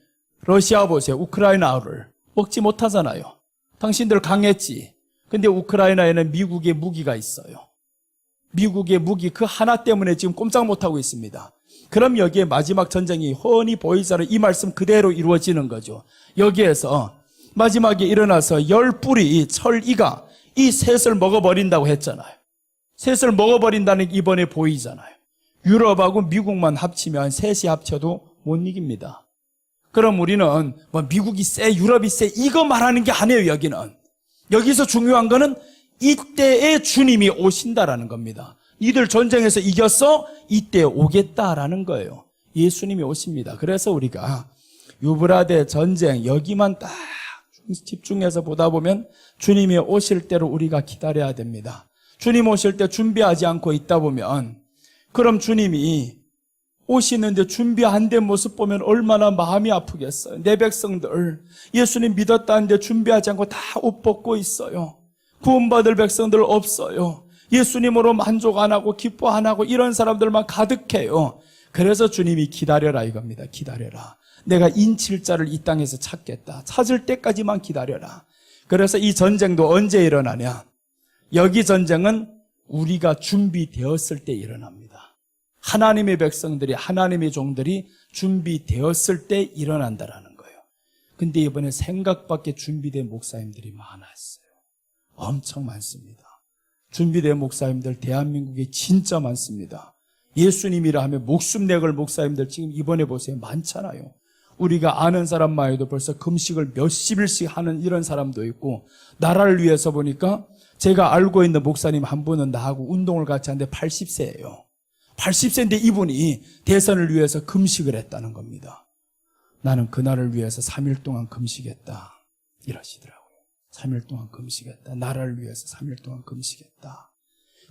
러시아 보세요. 우크라이나를 먹지 못하잖아요. 당신들 강했지. 근데 우크라이나에는 미국의 무기가 있어요. 미국의 무기 그 하나 때문에 지금 꼼짝 못하고 있습니다. 그럼 여기에 마지막 전쟁이 훤히 보이잖아요. 이 말씀 그대로 이루어지는 거죠. 여기에서 마지막에 일어나서 열뿌리 철이가 이 셋을 먹어버린다고 했잖아요. 셋을 먹어버린다는 게 이번에 보이잖아요. 유럽하고 미국만 합치면 셋이 합쳐도 못 이깁니다. 그럼 우리는 뭐 미국이 세, 유럽이 세, 이거 말하는 게 아니에요. 여기는. 여기서 중요한 거는 이때에 주님이 오신다라는 겁니다. 이들 전쟁에서 이겼어? 이때 오겠다라는 거예요. 예수님이 오십니다. 그래서 우리가 유브라데 전쟁 여기만 딱 집중해서 보다 보면 주님이 오실 때로 우리가 기다려야 됩니다. 주님 오실 때 준비하지 않고 있다 보면, 그럼 주님이 오시는데 준비 안 된 모습 보면 얼마나 마음이 아프겠어요. 내 백성들 예수님 믿었다는데 준비하지 않고 다 옷 벗고 있어요. 구원받을 백성들 없어요. 예수님으로 만족 안 하고 기뻐 안 하고 이런 사람들만 가득해요. 그래서 주님이 기다려라 이겁니다. 기다려라. 내가 인칠자를 이 땅에서 찾겠다. 찾을 때까지만 기다려라. 그래서 이 전쟁도 언제 일어나냐? 여기 전쟁은 우리가 준비되었을 때 일어납니다. 하나님의 백성들이, 하나님의 종들이 준비되었을 때 일어난다라는 거예요. 근데 이번에 생각밖에 준비된 목사님들이 많았어요. 엄청 많습니다. 준비된 목사님들 대한민국에 진짜 많습니다. 예수님이라 하면 목숨 내걸 목사님들 지금 이번에 보세요. 많잖아요. 우리가 아는 사람만 해도 벌써 금식을 몇십일씩 하는 이런 사람도 있고, 나라를 위해서 보니까 제가 알고 있는 목사님 한 분은 나하고 운동을 같이 하는데 80세예요. 80세인데 이분이 대선을 위해서 금식을 했다는 겁니다. 나는 그날을 위해서 3일 동안 금식했다 이러시더라고요. 3일 동안 금식했다. 나라를 위해서 3일 동안 금식했다.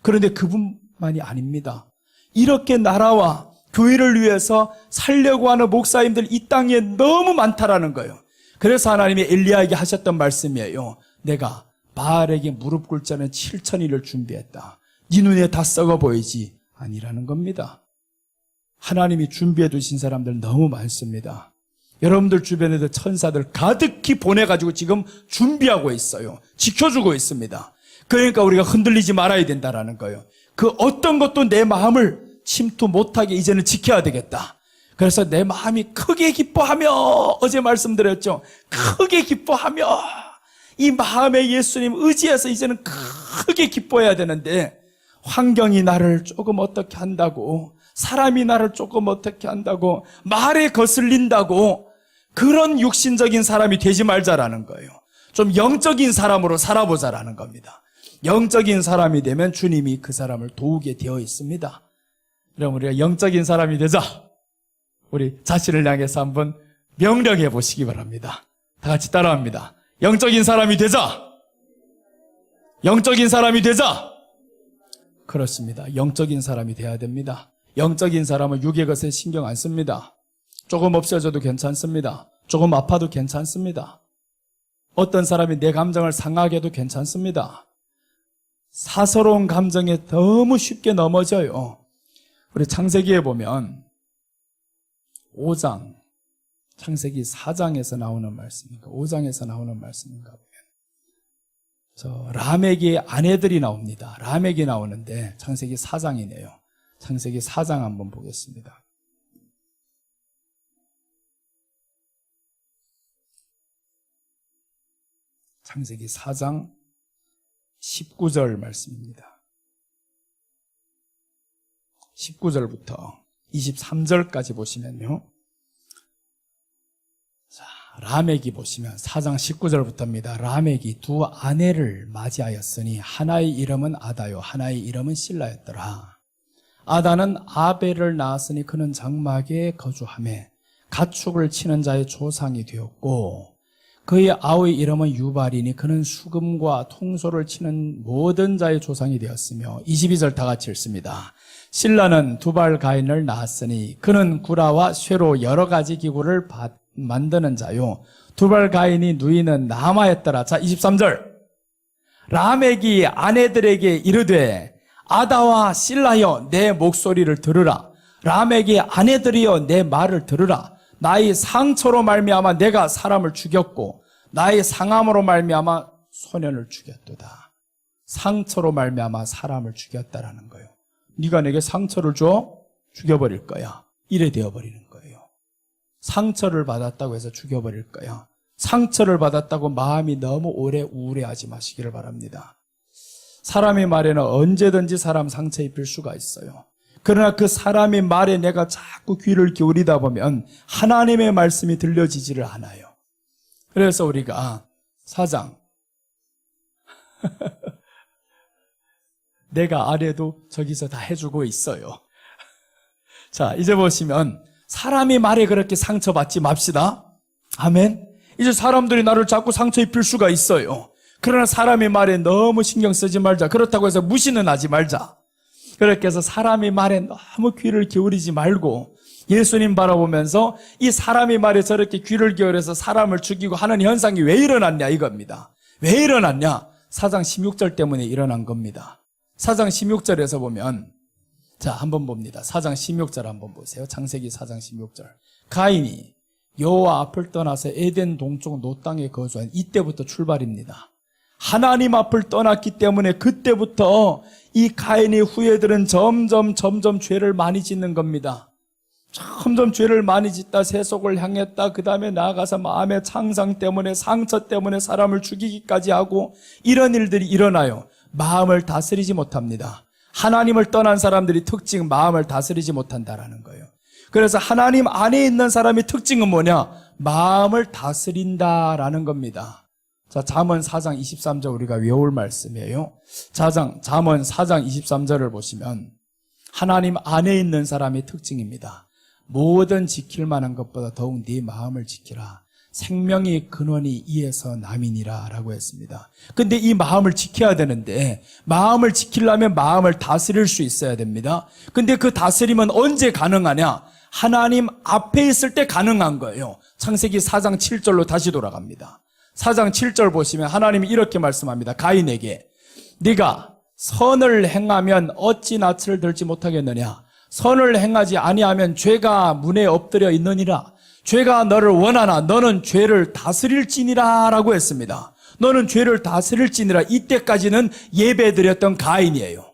그런데 그분만이 아닙니다. 이렇게 나라와 교회를 위해서 살려고 하는 목사님들 이 땅에 너무 많다라는 거예요. 그래서 하나님이 엘리야에게 하셨던 말씀이에요. 내가 바알에게 무릎 꿇지 않은 7,000일을 준비했다. 네 눈에 다 썩어 보이지? 아니라는 겁니다. 하나님이 준비해 두신 사람들 너무 많습니다. 여러분들 주변에도 천사들 가득히 보내가지고 지금 준비하고 있어요. 지켜주고 있습니다. 그러니까 우리가 흔들리지 말아야 된다는 거예요. 그 어떤 것도 내 마음을 침투 못하게 이제는 지켜야 되겠다. 그래서 내 마음이 크게 기뻐하며, 어제 말씀드렸죠. 크게 기뻐하며, 이 마음에 예수님 의지해서 이제는 크게 기뻐해야 되는데, 환경이 나를 조금 어떻게 한다고, 사람이 나를 조금 어떻게 한다고, 말에 거슬린다고, 그런 육신적인 사람이 되지 말자라는 거예요. 좀 영적인 사람으로 살아보자라는 겁니다. 영적인 사람이 되면 주님이 그 사람을 도우게 되어 있습니다. 그럼 우리가 영적인 사람이 되자. 우리 자신을 향해서 한번 명령해 보시기 바랍니다. 다 같이 따라합니다. 영적인 사람이 되자. 영적인 사람이 되자. 그렇습니다. 영적인 사람이 돼야 됩니다. 영적인 사람은 육의 것에 신경 안 씁니다. 조금 없어져도 괜찮습니다. 조금 아파도 괜찮습니다. 어떤 사람이 내 감정을 상하게 해도 괜찮습니다. 사서로운 감정에 너무 쉽게 넘어져요. 우리 창세기에 보면 5장, 창세기 4장에서 나오는 말씀인가 5장에서 나오는 말씀인가 보면 저 라멕의 아내들이 나옵니다. 라멕이 나오는데 창세기 4장이네요. 창세기 4장 한번 보겠습니다. 창세기 4장 19절 말씀입니다. 19절부터 23절까지 보시면요. 자, 라멕이 보시면 4장 19절부터입니다. 라멕이 두 아내를 맞이하였으니 하나의 이름은 아다요 하나의 이름은 실라였더라. 아다는 아벨을 낳았으니 그는 장막에 거주하며 가축을 치는 자의 조상이 되었고 그의 아우의 이름은 유발이니 그는 수금과 통소를 치는 모든 자의 조상이 되었으며 22절 다 같이 읽습니다. 실라는 두발 가인을 낳았으니 그는 구라와 쇠로 여러 가지 기구를 만드는 자요 두발 가인이 누이는 나마였더라. 자, 23절 라멕이 아내들에게 이르되 아다와 실라여 내 목소리를 들으라. 라멕이 아내들이여 내 말을 들으라. 나의 상처로 말미암아 내가 사람을 죽였고 나의 상함으로 말미암아 소년을 죽였도다. 상처로 말미암아 사람을 죽였다라는 거예요. 네가 내게 상처를 줘? 죽여버릴 거야. 이래 되어버리는 거예요. 상처를 받았다고 해서 죽여버릴 거야. 상처를 받았다고 마음이 너무 오래 우울해하지 마시기를 바랍니다. 사람의 말에는 언제든지 사람 상처 입힐 수가 있어요. 그러나 그 사람의 말에 내가 자꾸 귀를 기울이다 보면 하나님의 말씀이 들려지지를 않아요. 그래서 우리가 4장 내가 아래도 저기서 다 해주고 있어요. 자, 이제 보시면 사람의 말에 그렇게 상처받지 맙시다. 아멘. 이제 사람들이 나를 자꾸 상처 입힐 수가 있어요. 그러나 사람의 말에 너무 신경 쓰지 말자. 그렇다고 해서 무시는 하지 말자. 그렇게 해서 사람의 말에 너무 귀를 기울이지 말고 예수님 바라보면서 이 사람의 말에 저렇게 귀를 기울여서 사람을 죽이고 하는 현상이 왜 일어났냐 이겁니다. 왜 일어났냐? 4장 16절 때문에 일어난 겁니다. 4장 16절에서 보면 자, 한번 봅니다. 4장 16절 한번 보세요. 창세기 4장 16절. 가인이 여호와 앞을 떠나서 에덴 동쪽 노 땅에 거주한 이때부터 출발입니다. 하나님 앞을 떠났기 때문에 그때부터 이 가인의 후예들은 점점 죄를 많이 짓는 겁니다. 점점 죄를 많이 짓다 세속을 향했다. 그 다음에 나아가서 마음의 창상 때문에 상처 때문에 사람을 죽이기까지 하고 이런 일들이 일어나요. 마음을 다스리지 못합니다. 하나님을 떠난 사람들이 특징 마음을 다스리지 못한다라는 거예요. 그래서 하나님 안에 있는 사람의 특징은 뭐냐? 마음을 다스린다라는 겁니다. 자, 잠언 4장 23절 우리가 외울 말씀이에요. 잠언 4장 23절을 보시면 하나님 안에 있는 사람의 특징입니다. 모든 지킬 만한 것보다 더욱 네 마음을 지키라. 생명의 근원이 이에서 남이니라 라고 했습니다. 근데 이 마음을 지켜야 되는데 마음을 지키려면 마음을 다스릴 수 있어야 됩니다. 근데 그 다스림은 언제 가능하냐? 하나님 앞에 있을 때 가능한 거예요. 창세기 4장 7절로 다시 돌아갑니다. 4장 7절 보시면 하나님이 이렇게 말씀합니다. 가인에게 네가 선을 행하면 어찌 낯을 들지 못하겠느냐? 선을 행하지 아니하면 죄가 문에 엎드려 있느니라. 죄가 너를 원하나 너는 죄를 다스릴지니라 라고 했습니다. 너는 죄를 다스릴지니라. 이때까지는 예배드렸던 가인이에요.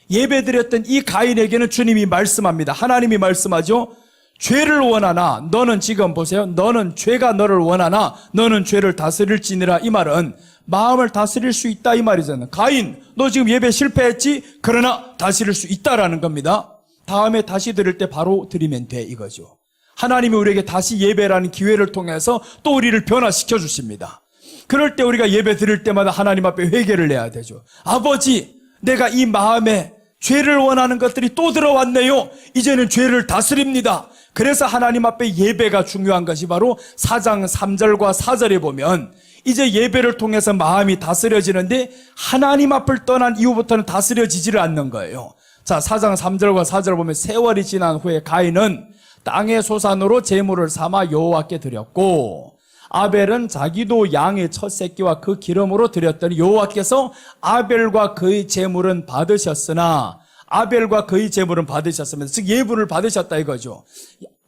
예배드렸던 이 가인에게는 주님이 말씀합니다. 하나님이 말씀하죠. 죄를 원하나 너는 지금 보세요. 너는 죄가 너를 원하나 너는 죄를 다스릴지니라. 이 말은 마음을 다스릴 수 있다 이 말이잖아요. 가인 너 지금 예배 실패했지? 그러나 다스릴 수 있다라는 겁니다. 다음에 다시 드릴 때 바로 드리면 돼 이거죠. 하나님이 우리에게 다시 예배라는 기회를 통해서 또 우리를 변화시켜 주십니다. 그럴 때 우리가 예배 드릴 때마다 하나님 앞에 회개를 해야 되죠. 아버지, 내가 이 마음에 죄를 원하는 것들이 또 들어왔네요. 이제는 죄를 다스립니다. 그래서 하나님 앞에 예배가 중요한 것이 바로 4장 3절과 4절에 보면 이제 예배를 통해서 마음이 다스려지는데 하나님 앞을 떠난 이후부터는 다스려지지를 않는 거예요. 자, 4장 3절과 4절을 보면 세월이 지난 후에 가인은 땅의 소산으로 제물을 삼아 여호와께 드렸고 아벨은 자기도 양의 첫 새끼와 그 기름으로 드렸더니 여호와께서 아벨과 그의 제물은 받으셨으나 아벨과 그의 제물은 받으셨으면서 즉 예물을 받으셨다 이거죠.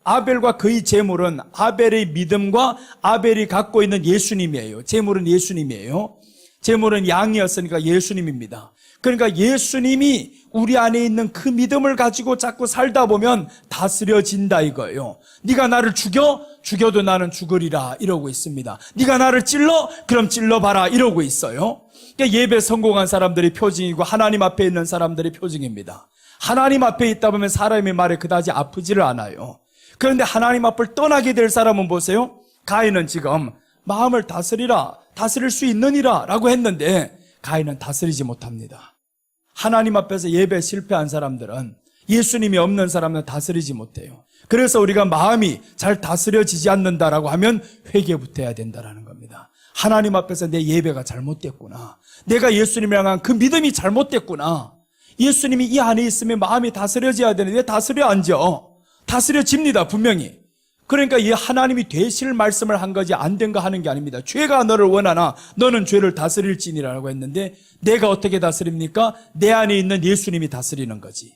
아벨과 그의 제물은 아벨의 믿음과 아벨이 갖고 있는 예수님이에요. 제물은 예수님이에요. 제물은 양이었으니까 예수님입니다. 그러니까 예수님이 우리 안에 있는 그 믿음을 가지고 자꾸 살다 보면 다스려진다 이거예요. 네가 나를 죽여도 나는 죽으리라 이러고 있습니다. 네가 나를 찔러? 그럼 찔러봐라 이러고 있어요. 그러니까 예배 성공한 사람들이 표징이고 하나님 앞에 있는 사람들이 표징입니다. 하나님 앞에 있다 보면 사람의 말에 그다지 아프지를 않아요. 그런데 하나님 앞을 떠나게 될 사람은 보세요. 가인은 지금 마음을 다스리라, 다스릴 수 있느니라 라고 했는데 가인은 다스리지 못합니다. 하나님 앞에서 예배 실패한 사람들은, 예수님이 없는 사람은 다스리지 못해요. 그래서 우리가 마음이 잘 다스려지지 않는다라고 하면 회개부터 해야 된다라는 겁니다. 하나님 앞에서 내 예배가 잘못됐구나, 내가 예수님을 향한 그 믿음이 잘못됐구나, 예수님이 이 안에 있으면 마음이 다스려져야 되는데 왜 다스려 앉아? 다스려집니다 분명히. 그러니까 이 하나님이 되실 말씀을 한 거지 안 된 거 하는 게 아닙니다. 죄가 너를 원하나 너는 죄를 다스릴지니라고 했는데 내가 어떻게 다스립니까? 내 안에 있는 예수님이 다스리는 거지.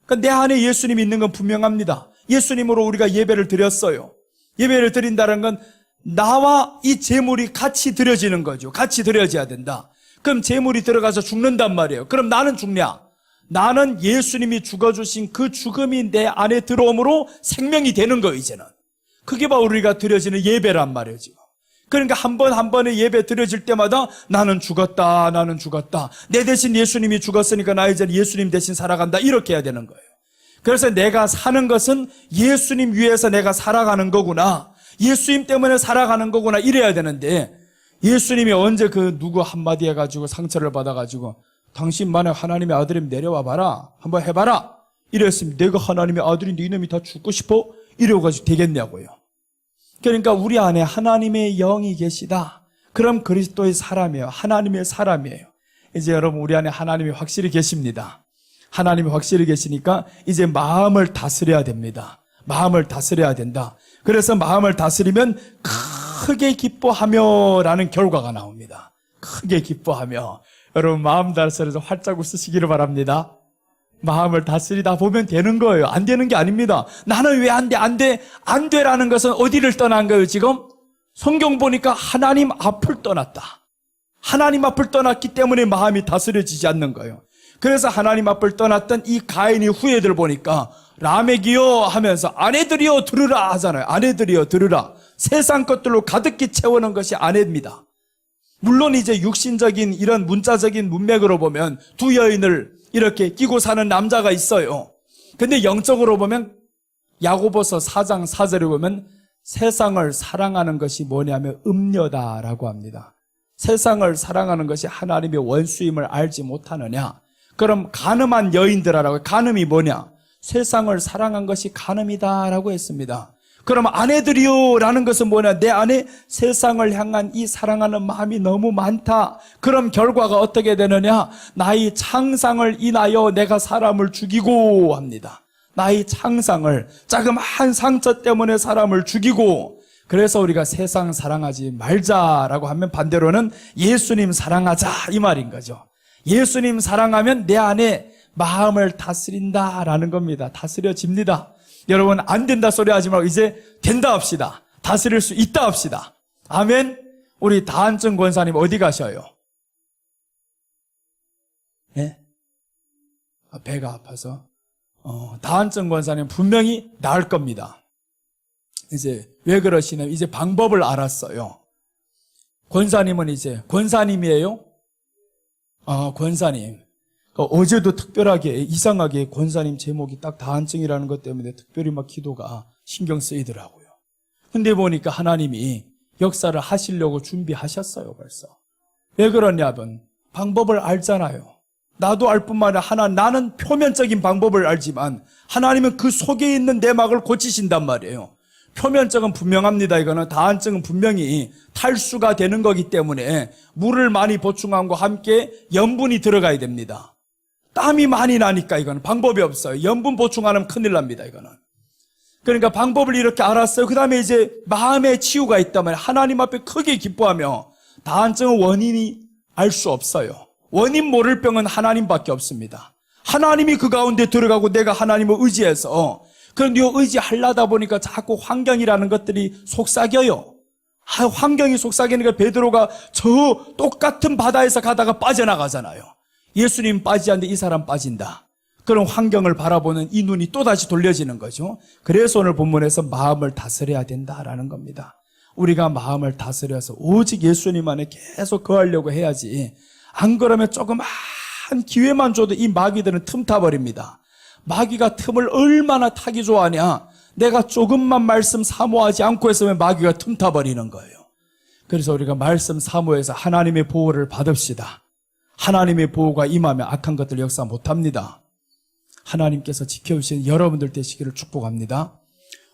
그러니까 내 안에 예수님이 있는 건 분명합니다. 예수님으로 우리가 예배를 드렸어요. 예배를 드린다는 건 나와 이 제물이 같이 드려지는 거죠. 같이 드려져야 된다. 그럼 제물이 들어가서 죽는단 말이에요. 그럼 나는 죽냐? 나는 예수님이 죽어주신 그 죽음이 내 안에 들어옴으로 생명이 되는 거예요 이제는. 그게 바로 우리가 드려지는 예배란 말이에요 지금. 그러니까 한 번 한 번의 예배 드려질 때마다 나는 죽었다, 나는 죽었다, 내 대신 예수님이 죽었으니까 나 이제 예수님 대신 살아간다 이렇게 해야 되는 거예요. 그래서 내가 사는 것은 예수님 위해서 내가 살아가는 거구나, 예수님 때문에 살아가는 거구나 이래야 되는데, 예수님이 언제 그 누구 한마디 해가지고 상처를 받아가지고 당신 만약 하나님의 아들이면 내려와 봐라, 한번 해봐라 이랬으면 내가 하나님의 아들인데 이놈이 다 죽고 싶어? 이래가지고 되겠냐고요. 그러니까 우리 안에 하나님의 영이 계시다, 그럼 그리스도의 사람이에요. 하나님의 사람이에요. 이제 여러분 우리 안에 하나님이 확실히 계십니다. 하나님이 확실히 계시니까 이제 마음을 다스려야 됩니다. 마음을 다스려야 된다. 그래서 마음을 다스리면 크게 기뻐하며 라는 결과가 나옵니다. 크게 기뻐하며. 여러분 마음 다스려서 활짝 웃으시기를 바랍니다. 마음을 다스리다 보면 되는 거예요. 안 되는 게 아닙니다. 나는 왜 안 돼? 안 돼? 안 되라는 것은 어디를 떠난 거예요 지금? 성경 보니까 하나님 앞을 떠났다. 하나님 앞을 떠났기 때문에 마음이 다스려지지 않는 거예요. 그래서 하나님 앞을 떠났던 이 가인의 후예들 보니까 라멕이여 하면서 아내들이여 들으라 하잖아요. 아내들이여 들으라. 세상 것들로 가득히 채워놓은 것이 아내입니다. 물론 이제 육신적인 이런 문자적인 문맥으로 보면 두 여인을 이렇게 끼고 사는 남자가 있어요. 근데 영적으로 보면 야고보서 4장 4절에 보면 세상을 사랑하는 것이 뭐냐면 음녀다라고 합니다. 세상을 사랑하는 것이 하나님의 원수임을 알지 못하느냐? 그럼 간음한 여인들아라고. 간음이 뭐냐? 세상을 사랑한 것이 간음이다라고 했습니다. 그럼 아내들이요 라는 것은 뭐냐? 내 안에 세상을 향한 이 사랑하는 마음이 너무 많다. 그럼 결과가 어떻게 되느냐? 나의 창상을 인하여 내가 사람을 죽이고 합니다. 나의 창상을, 자그마한 상처 때문에 사람을 죽이고. 그래서 우리가 세상 사랑하지 말자라고 하면 반대로는 예수님 사랑하자 이 말인 거죠. 예수님 사랑하면 내 안에 마음을 다스린다라는 겁니다. 다스려집니다. 여러분 안 된다 소리 하지 말고 이제 된다 합시다. 다스릴 수 있다 합시다. 아멘. 우리 다한증 권사님 어디 가셔요? 예? 배가 아파서. 다한증 권사님 분명히 나을 겁니다. 이제 왜 그러시냐면 이제 방법을 알았어요. 권사님은 이제 권사님이에요? 권사님. 어제도 특별하게 이상하게 권사님 제목이 딱 다한증이라는 것 때문에 특별히 막 기도가 신경 쓰이더라고요. 근데 보니까 하나님이 역사를 하시려고 준비하셨어요 벌써. 왜 그러냐면 방법을 알잖아요. 나도 알 뿐만 아니라 나는 표면적인 방법을 알지만 하나님은 그 속에 있는 내막을 고치신단 말이에요. 표면적은 분명합니다. 이거는 다한증은 분명히 탈수가 되는 거기 때문에 물을 많이 보충함과 함께 염분이 들어가야 됩니다. 땀이 많이 나니까 이거는 방법이 없어요. 염분 보충 안 하면 큰일 납니다. 이거는. 그러니까 방법을 이렇게 알았어요. 그 다음에 이제 마음의 치유가 있다면 하나님 앞에 크게 기뻐하며. 다한증은 원인이 알 수 없어요. 원인 모를 병은 하나님밖에 없습니다. 하나님이 그 가운데 들어가고 내가 하나님을 의지해서 그런데 의지하려다 보니까 자꾸 환경이라는 것들이 속삭여요. 환경이 속삭이니까 베드로가 저 똑같은 바다에서 가다가 빠져나가잖아요. 예수님 빠지지 않는데 이 사람 빠진다. 그런 환경을 바라보는 이 눈이 또다시 돌려지는 거죠. 그래서 오늘 본문에서 마음을 다스려야 된다라는 겁니다. 우리가 마음을 다스려서 오직 예수님 안에 계속 거하려고 해야지. 안 그러면 조그만 기회만 줘도 이 마귀들은 틈 타버립니다. 마귀가 틈을 얼마나 타기 좋아하냐. 내가 조금만 말씀 사모하지 않고 했으면 마귀가 틈 타버리는 거예요. 그래서 우리가 말씀 사모해서 하나님의 보호를 받읍시다. 하나님의 보호가 임하면 악한 것들 역사 못합니다. 하나님께서 지켜주시는 여러분들 되시기를 축복합니다.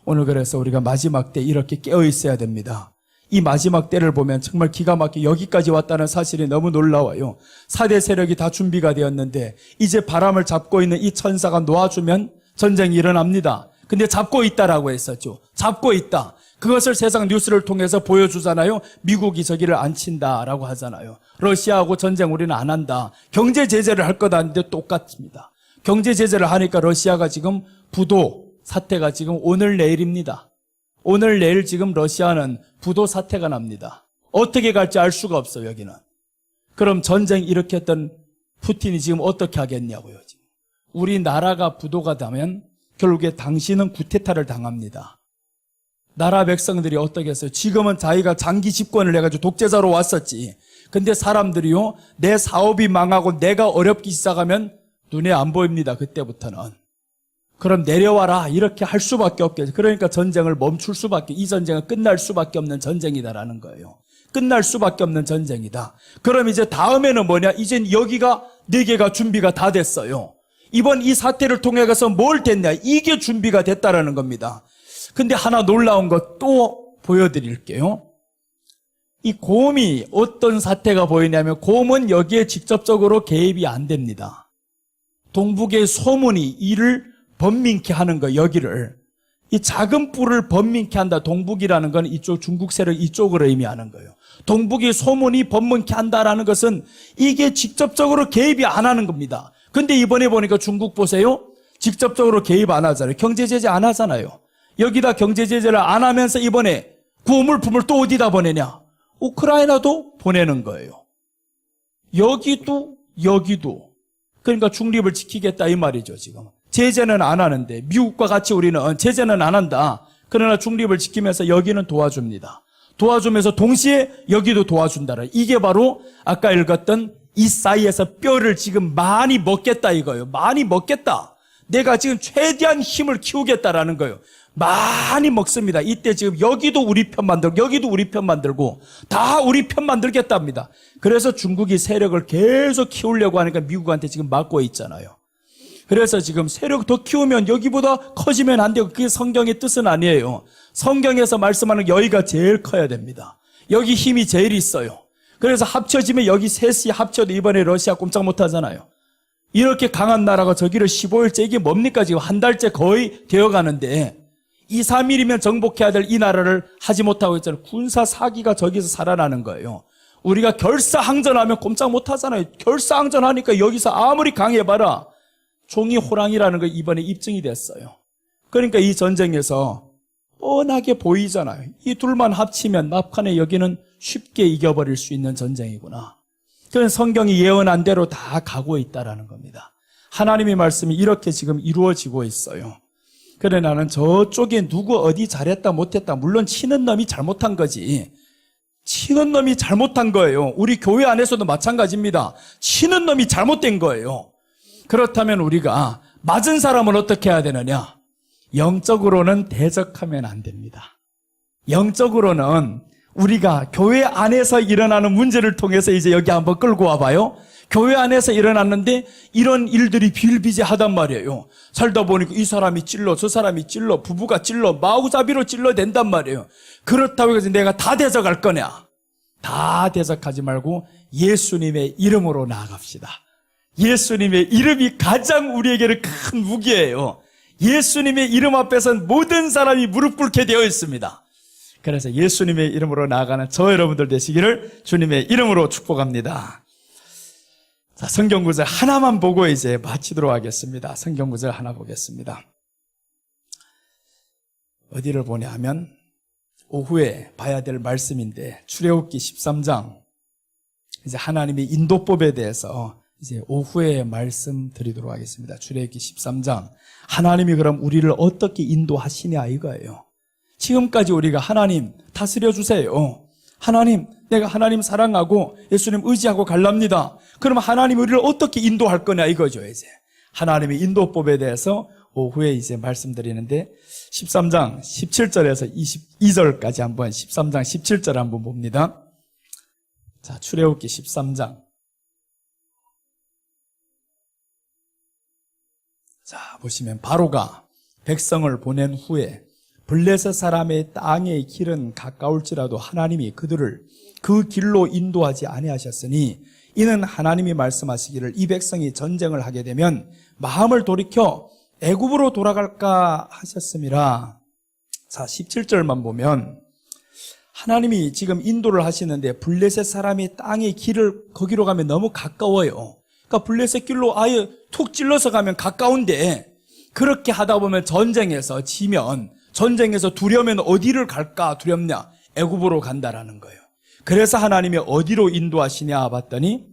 오늘 그래서 우리가 마지막 때 이렇게 깨어 있어야 됩니다. 이 마지막 때를 보면 정말 기가 막히게 여기까지 왔다는 사실이 너무 놀라워요. 4대 세력이 다 준비가 되었는데 이제 바람을 잡고 있는 이 천사가 놓아주면 전쟁이 일어납니다. 근데 잡고 있다라고 했었죠. 잡고 있다. 그것을 세상 뉴스를 통해서 보여주잖아요. 미국이 저기를 안 친다라고 하잖아요. 러시아하고 전쟁 우리는 안 한다. 경제 제재를 할 거다 하는데 똑같습니다. 경제 제재를 하니까 러시아가 지금 부도 사태가 지금 오늘 내일입니다. 오늘 내일 지금 러시아는 부도 사태가 납니다. 어떻게 갈지 알 수가 없어요, 여기는. 그럼 전쟁 일으켰던 푸틴이 지금 어떻게 하겠냐고요, 지금. 우리나라가 부도가 되면 결국에 당신은 구테타를 당합니다. 나라 백성들이 어떻게 했어요? 지금은 자기가 장기 집권을 해가지고 독재자로 왔었지. 근데 사람들이요, 내 사업이 망하고 내가 어렵기 시작하면 눈에 안 보입니다, 그때부터는. 그럼 내려와라 이렇게 할 수밖에 없겠죠. 그러니까 전쟁을 멈출 수밖에, 이 전쟁은 끝날 수밖에 없는 전쟁이다라는 거예요. 끝날 수밖에 없는 전쟁이다. 그럼 이제 다음에는 뭐냐? 이젠 여기가 4개가 준비가 다 됐어요. 이번 이 사태를 통해 가서 뭘 됐냐? 이게 준비가 됐다라는 겁니다. 근데 하나 놀라운 것 또 보여드릴게요. 이 곰이 어떤 사태가 보이냐면 곰은 여기에 직접적으로 개입이 안 됩니다. 동북의 소문이 이를 번민케 하는 거, 여기를. 이 작은 뿔을 번민케 한다. 동북이라는 건 이쪽 중국 세력 이쪽으로 의미하는 거예요. 동북의 소문이 번민케 한다라는 것은 이게 직접적으로 개입이 안 하는 겁니다. 근데 이번에 보니까 중국 보세요. 직접적으로 개입 안 하잖아요. 경제 제재 안 하잖아요. 여기다 경제 제재를 안 하면서 이번에 구호물품을 또 어디다 보내냐? 우크라이나도 보내는 거예요. 여기도. 그러니까 중립을 지키겠다 이 말이죠, 지금. 제재는 안 하는데, 미국과 같이 우리는 제재는 안 한다. 그러나 중립을 지키면서 여기는 도와줍니다. 도와주면서 동시에 여기도 도와준다라. 이게 바로 아까 읽었던 이 사이에서 뼈를 지금 많이 먹겠다 이거예요. 많이 먹겠다. 내가 지금 최대한 힘을 키우겠다라는 거예요. 많이 먹습니다. 이때 지금 여기도 우리 편 만들고 여기도 우리 편 만들고 다 우리 편 만들겠답니다. 그래서 중국이 세력을 계속 키우려고 하니까 미국한테 지금 막고 있잖아요. 그래서 지금 세력 더 키우면 여기보다 커지면 안 되고 그게 성경의 뜻은 아니에요. 성경에서 말씀하는 여기가 제일 커야 됩니다. 여기 힘이 제일 있어요. 그래서 합쳐지면 여기 셋이 합쳐도 이번에 러시아 꼼짝 못하잖아요. 이렇게 강한 나라가 저기를 15일째, 이게 뭡니까? 지금 한 달째 거의 되어가는데 2, 3일이면 정복해야 될 이 나라를 하지 못하고 있잖아요. 군사 사기가 저기서 살아나는 거예요. 우리가 결사항전하면 꼼짝 못하잖아요. 결사항전하니까 여기서 아무리 강해봐라 종이 호랑이라는 거 이번에 입증이 됐어요. 그러니까 이 전쟁에서 뻔하게 보이잖아요. 이 둘만 합치면 막판에 여기는 쉽게 이겨버릴 수 있는 전쟁이구나. 그건 성경이 예언한 대로 다 가고 있다라는 겁니다. 하나님의 말씀이 이렇게 지금 이루어지고 있어요. 그래 나는 저쪽에 누구 어디 잘했다 못했다, 물론 치는 놈이 잘못한 거지. 치는 놈이 잘못한 거예요. 우리 교회 안에서도 마찬가지입니다. 치는 놈이 잘못된 거예요. 그렇다면 우리가 맞은 사람은 어떻게 해야 되느냐? 영적으로는 대적하면 안 됩니다. 영적으로는 우리가 교회 안에서 일어나는 문제를 통해서 이제 여기 한번 끌고 와봐요. 교회 안에서 일어났는데 이런 일들이 비일비재하단 말이에요. 살다 보니까 이 사람이 찔러, 저 사람이 찔러, 부부가 찔러, 마구잡이로 찔러댄단 말이에요. 그렇다고 해서 내가 다 대적할 거냐? 다 대적하지 말고 예수님의 이름으로 나아갑시다. 예수님의 이름이 가장 우리에게는 큰 무기예요. 예수님의 이름 앞에서는 모든 사람이 무릎 꿇게 되어 있습니다. 그래서 예수님의 이름으로 나아가는 저 여러분들 되시기를 주님의 이름으로 축복합니다. 자, 성경 구절 하나만 보고 이제 마치도록 하겠습니다. 성경 구절 하나 보겠습니다. 어디를 보냐 하면 오후에 봐야 될 말씀인데 출애굽기 13장 이제 하나님의 인도법에 대해서 이제 오후에 말씀드리도록 하겠습니다. 출애굽기 13장 하나님이 그럼 우리를 어떻게 인도하시냐 이거예요. 지금까지 우리가 하나님 다스려 주세요. 하나님 내가 하나님 사랑하고 예수님 의지하고 갈랍니다. 그러면 하나님 우리를 어떻게 인도할 거냐 이거죠. 이제 하나님의 인도법에 대해서 오후에 이제 말씀드리는데 13장 17절에서 22절까지 한번 13장 17절 한번 봅니다. 자, 출애굽기 13장. 자, 보시면 바로가 백성을 보낸 후에 블레셋 사람의 땅의 길은 가까울지라도 하나님이 그들을 그 길로 인도하지 아니하셨으니 이는 하나님이 말씀하시기를 이 백성이 전쟁을 하게 되면 마음을 돌이켜 애굽으로 돌아갈까 하셨음이라. 자, 17절만 보면 하나님이 지금 인도를 하시는데 블레셋 사람의 땅의 길을 거기로 가면 너무 가까워요. 그러니까 블레셋 길로 아예 툭 찔러서 가면 가까운데 그렇게 하다 보면 전쟁에서 지면 전쟁에서 두려우면 어디를 갈까 두렵냐? 애굽으로 간다라는 거예요. 그래서 하나님이 어디로 인도하시냐 봤더니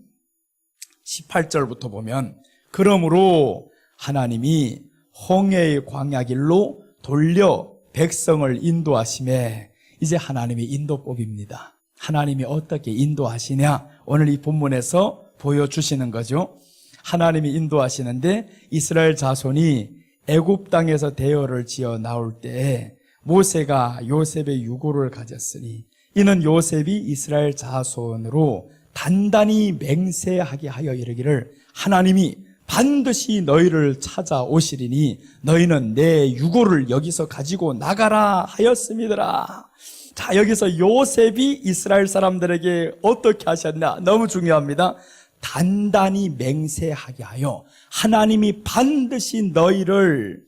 18절부터 보면 그러므로 하나님이 홍해의 광야길로 돌려 백성을 인도하심에 이제 하나님의 인도법입니다. 하나님이 어떻게 인도하시냐 오늘 이 본문에서 보여주시는 거죠. 하나님이 인도하시는데 이스라엘 자손이 애굽 땅에서 대열을 지어 나올 때에 모세가 요셉의 유고를 가졌으니 이는 요셉이 이스라엘 자손으로 단단히 맹세하게 하여 이르기를 하나님이 반드시 너희를 찾아오시리니 너희는 내 유고를 여기서 가지고 나가라 하였음이더라. 자, 여기서 요셉이 이스라엘 사람들에게 어떻게 하셨나 너무 중요합니다. 단단히 맹세하게 하여 하나님이 반드시 너희를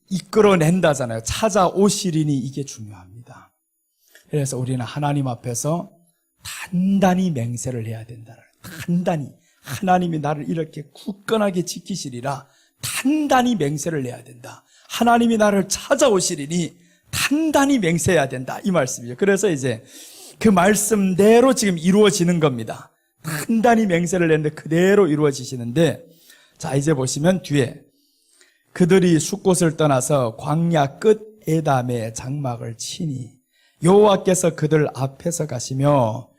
이끌어낸다잖아요. 찾아오시리니 이게 중요합니다. 그래서 우리는 하나님 앞에서 단단히 맹세를 해야 된다. 단단히 하나님이 나를 이렇게 굳건하게 지키시리라 단단히 맹세를 해야 된다. 하나님이 나를 찾아오시리니 단단히 맹세해야 된다 이 말씀이죠. 그래서 이제 그 말씀대로 지금 이루어지는 겁니다. 단단히 맹세를 했는데 그대로 이루어지시는데 자 이제 보시면 뒤에 그들이 숫곳을 떠나서 광야 끝 에담에 장막을 치니 여호와께서 그들 앞에서 가시며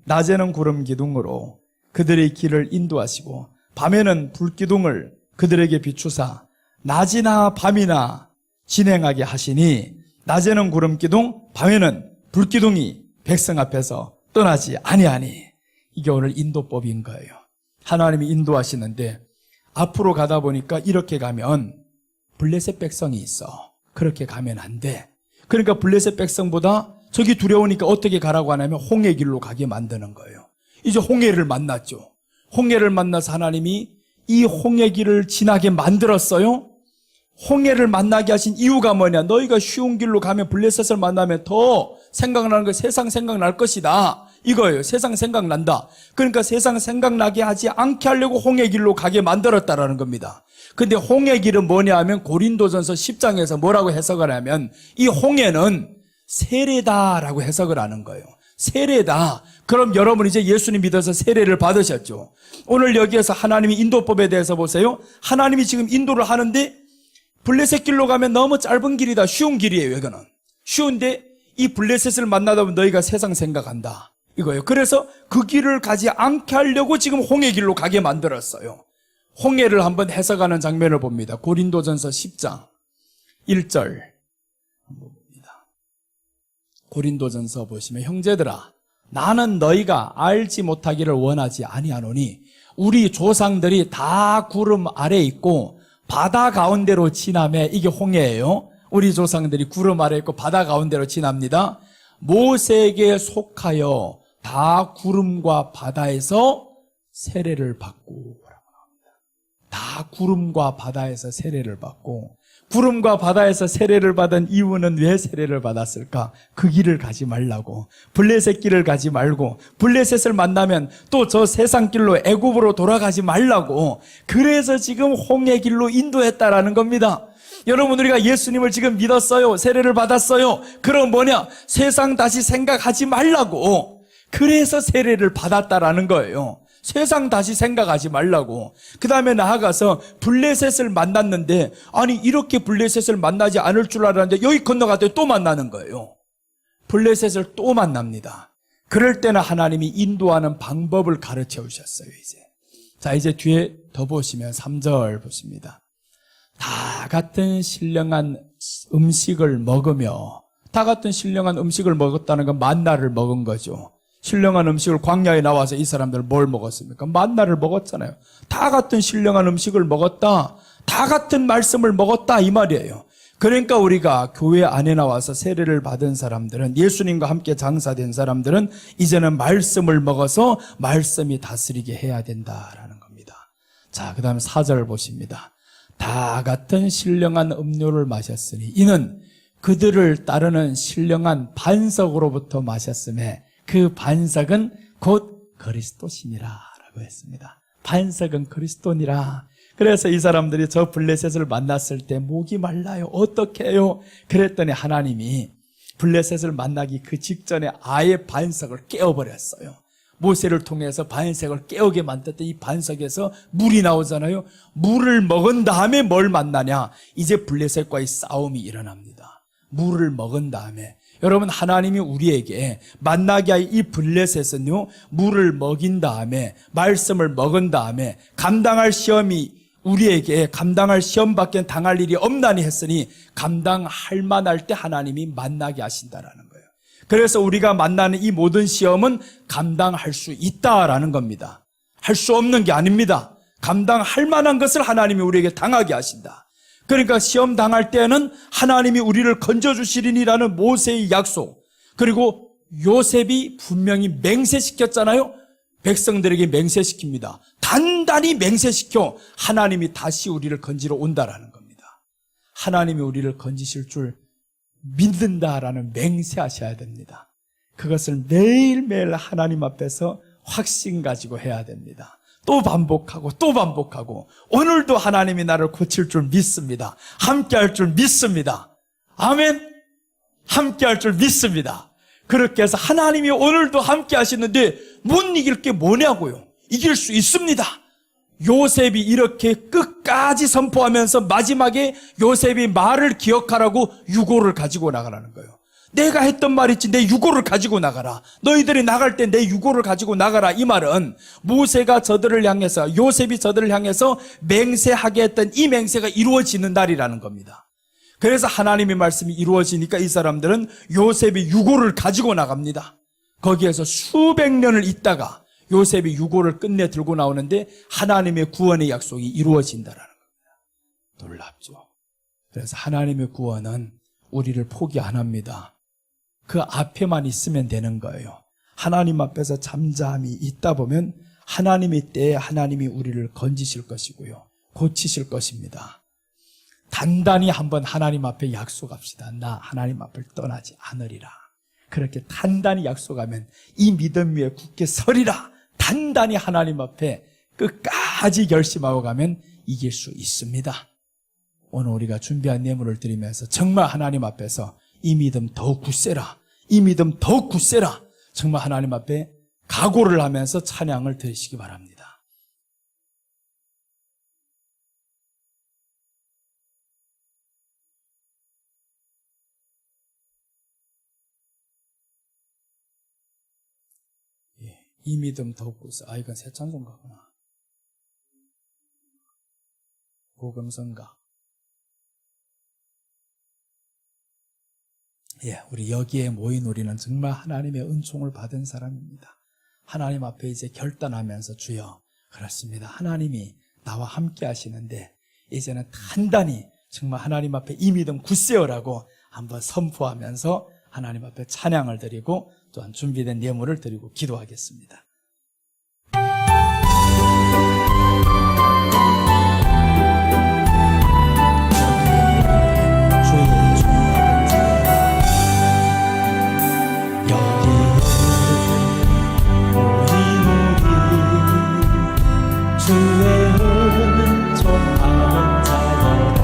낮에는 구름 기둥으로 그들의 길을 인도하시고 밤에는 불기둥을 그들에게 비추사 낮이나 밤이나 진행하게 하시니 낮에는 구름 기둥 밤에는 불기둥이 백성 앞에서 떠나지 아니하니 이게 오늘 인도법인 거예요. 하나님이 인도하시는데 앞으로 가다 보니까 이렇게 가면 블레셋 백성이 있어. 그렇게 가면 안 돼. 그러니까 블레셋 백성보다 저기 두려우니까 어떻게 가라고 하냐면 홍해 길로 가게 만드는 거예요. 이제 홍해를 만났죠. 홍해를 만나서 하나님이 이 홍해 길을 지나게 만들었어요. 홍해를 만나게 하신 이유가 뭐냐? 너희가 쉬운 길로 가면 블레셋을 만나면 더 생각나는 거 세상 생각날 것이다. 이거예요. 세상 생각난다. 그러니까 세상 생각나게 하지 않게 하려고 홍해 길로 가게 만들었다라는 겁니다. 근데 홍해 길은 뭐냐 하면 고린도전서 10장에서 뭐라고 해석을 하면 이 홍해는 세례다라고 해석을 하는 거예요. 세례다. 그럼 여러분 이제 예수님 믿어서 세례를 받으셨죠. 오늘 여기에서 하나님이 인도법에 대해서 보세요. 하나님이 지금 인도를 하는데 블레셋 길로 가면 너무 짧은 길이다. 쉬운 길이에요. 이거는 쉬운데 이 블레셋을 만나다 보면 너희가 세상 생각한다 이거예요. 그래서 그 길을 가지 않게 하려고 지금 홍해 길로 가게 만들었어요. 홍해를 한번 해석하는 장면을 봅니다. 고린도전서 10장 1절 한번 봅니다. 고린도전서 보시면 형제들아 나는 너희가 알지 못하기를 원하지 아니하노니 우리 조상들이 다 구름 아래 있고 바다 가운데로 지나매 이게 홍해예요. 우리 조상들이 구름 아래 있고 바다 가운데로 지납니다. 모세에게 속하여 다 구름과 바다에서 세례를 받고 다 구름과 바다에서 세례를 받고 구름과 바다에서 세례를 받은 이유는 왜 세례를 받았을까? 그 길을 가지 말라고 블레셋 길을 가지 말고 블레셋을 만나면 또 저 세상 길로 애굽으로 돌아가지 말라고 그래서 지금 홍해 길로 인도했다라는 겁니다. 여러분, 우리가 예수님을 지금 믿었어요. 세례를 받았어요. 그럼 뭐냐? 세상 다시 생각하지 말라고. 그래서 세례를 받았다라는 거예요. 세상 다시 생각하지 말라고. 그 다음에 나아가서 블레셋을 만났는데, 아니 이렇게 블레셋을 만나지 않을 줄 알았는데 여기 건너가더니 또 만나는 거예요. 블레셋을 또 만납니다. 그럴 때는 하나님이 인도하는 방법을 가르쳐 주셨어요. 자, 이제 뒤에 더 보시면 3절 보십니다. 다 같은 신령한 음식을 먹으며, 다 같은 신령한 음식을 먹었다는 건 만나를 먹은 거죠. 신령한 음식을, 광야에 나와서 이 사람들 뭘 먹었습니까? 만나를 먹었잖아요. 다 같은 신령한 음식을 먹었다, 다 같은 말씀을 먹었다, 이 말이에요. 그러니까 우리가 교회 안에 나와서 세례를 받은 사람들은, 예수님과 함께 장사된 사람들은 이제는 말씀을 먹어서 말씀이 다스리게 해야 된다라는 겁니다. 자, 그 다음에 4절 보십니다. 다 같은 신령한 음료를 마셨으니 이는 그들을 따르는 신령한 반석으로부터 마셨음에 그 반석은 곧 그리스도시니라 라고 했습니다. 반석은 그리스도니라. 그래서 이 사람들이 저 블레셋을 만났을 때 목이 말라요. 어떻게 해요? 그랬더니 하나님이 블레셋을 만나기 그 직전에 아예 반석을 깨워버렸어요. 모세를 통해서 반석을 깨우게 만들었더니 이 반석에서 물이 나오잖아요. 물을 먹은 다음에 뭘 만나냐? 이제 블레셋과의 싸움이 일어납니다. 물을 먹은 다음에, 여러분, 하나님이 우리에게 만나게 할 이 블레셋은요, 물을 먹인 다음에, 말씀을 먹은 다음에 감당할 시험이, 우리에게 감당할 시험밖에 당할 일이 없나니 했으니 감당할 만할 때 하나님이 만나게 하신다라는 거예요. 그래서 우리가 만나는 이 모든 시험은 감당할 수 있다라는 겁니다. 할 수 없는 게 아닙니다. 감당할 만한 것을 하나님이 우리에게 당하게 하신다. 그러니까 시험 당할 때는 하나님이 우리를 건져주시리니라는 모세의 약속, 그리고 요셉이 분명히 맹세시켰잖아요. 백성들에게 맹세시킵니다. 단단히 맹세시켜 하나님이 다시 우리를 건지러 온다라는 겁니다. 하나님이 우리를 건지실 줄 믿는다라는 맹세하셔야 됩니다. 그것을 매일매일 하나님 앞에서 확신 가지고 해야 됩니다. 또 반복하고 또 반복하고, 오늘도 하나님이 나를 고칠 줄 믿습니다. 함께 할 줄 믿습니다. 아멘. 함께 할 줄 믿습니다. 그렇게 해서 하나님이 오늘도 함께 하시는데 못 이길 게 뭐냐고요. 이길 수 있습니다. 요셉이 이렇게 끝까지 선포하면서 마지막에 요셉이 말을 기억하라고 유고를 가지고 나가라는 거예요. 내가 했던 말 있지, 내 유고를 가지고 나가라. 너희들이 나갈 때 내 유고를 가지고 나가라. 이 말은 모세가 저들을 향해서, 요셉이 저들을 향해서 맹세하게 했던 이 맹세가 이루어지는 날이라는 겁니다. 그래서 하나님의 말씀이 이루어지니까 이 사람들은 요셉이 유고를 가지고 나갑니다. 거기에서 수백 년을 있다가 요셉이 유고를 끝내 들고 나오는데 하나님의 구원의 약속이 이루어진다라는 겁니다. 놀랍죠. 그래서 하나님의 구원은 우리를 포기 안 합니다. 그 앞에만 있으면 되는 거예요. 하나님 앞에서 잠잠히 있다 보면 하나님의 때에 하나님이 우리를 건지실 것이고요, 고치실 것입니다. 단단히 한번 하나님 앞에 약속합시다. 나 하나님 앞을 떠나지 않으리라. 그렇게 단단히 약속하면 이 믿음 위에 굳게 서리라. 단단히 하나님 앞에 끝까지 결심하고 가면 이길 수 있습니다. 오늘 우리가 준비한 예물을 드리면서 정말 하나님 앞에서 이 믿음 더욱 굳세라, 이 믿음 더욱 굳세라, 정말 하나님 앞에 각오를 하면서 찬양을 드리시기 바랍니다. 이 믿음 더욱 굳세. 이건 새 찬송가구나. 복음성가. 우리 여기에 모인 우리는 정말 하나님의 은총을 받은 사람입니다. 하나님 앞에 이제 결단하면서, 주여, 그렇습니다. 하나님이 나와 함께 하시는데 이제는 단단히 정말 하나님 앞에 이 믿음 굳세어라고 한번 선포하면서 하나님 앞에 찬양을 드리고 또한 준비된 예물을 드리고 기도하겠습니다. 주의 은총 받은 자여라.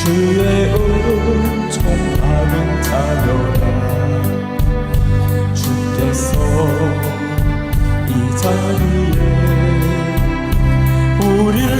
주의 은총 받은 자녀라 주께서 이 자리에 우리를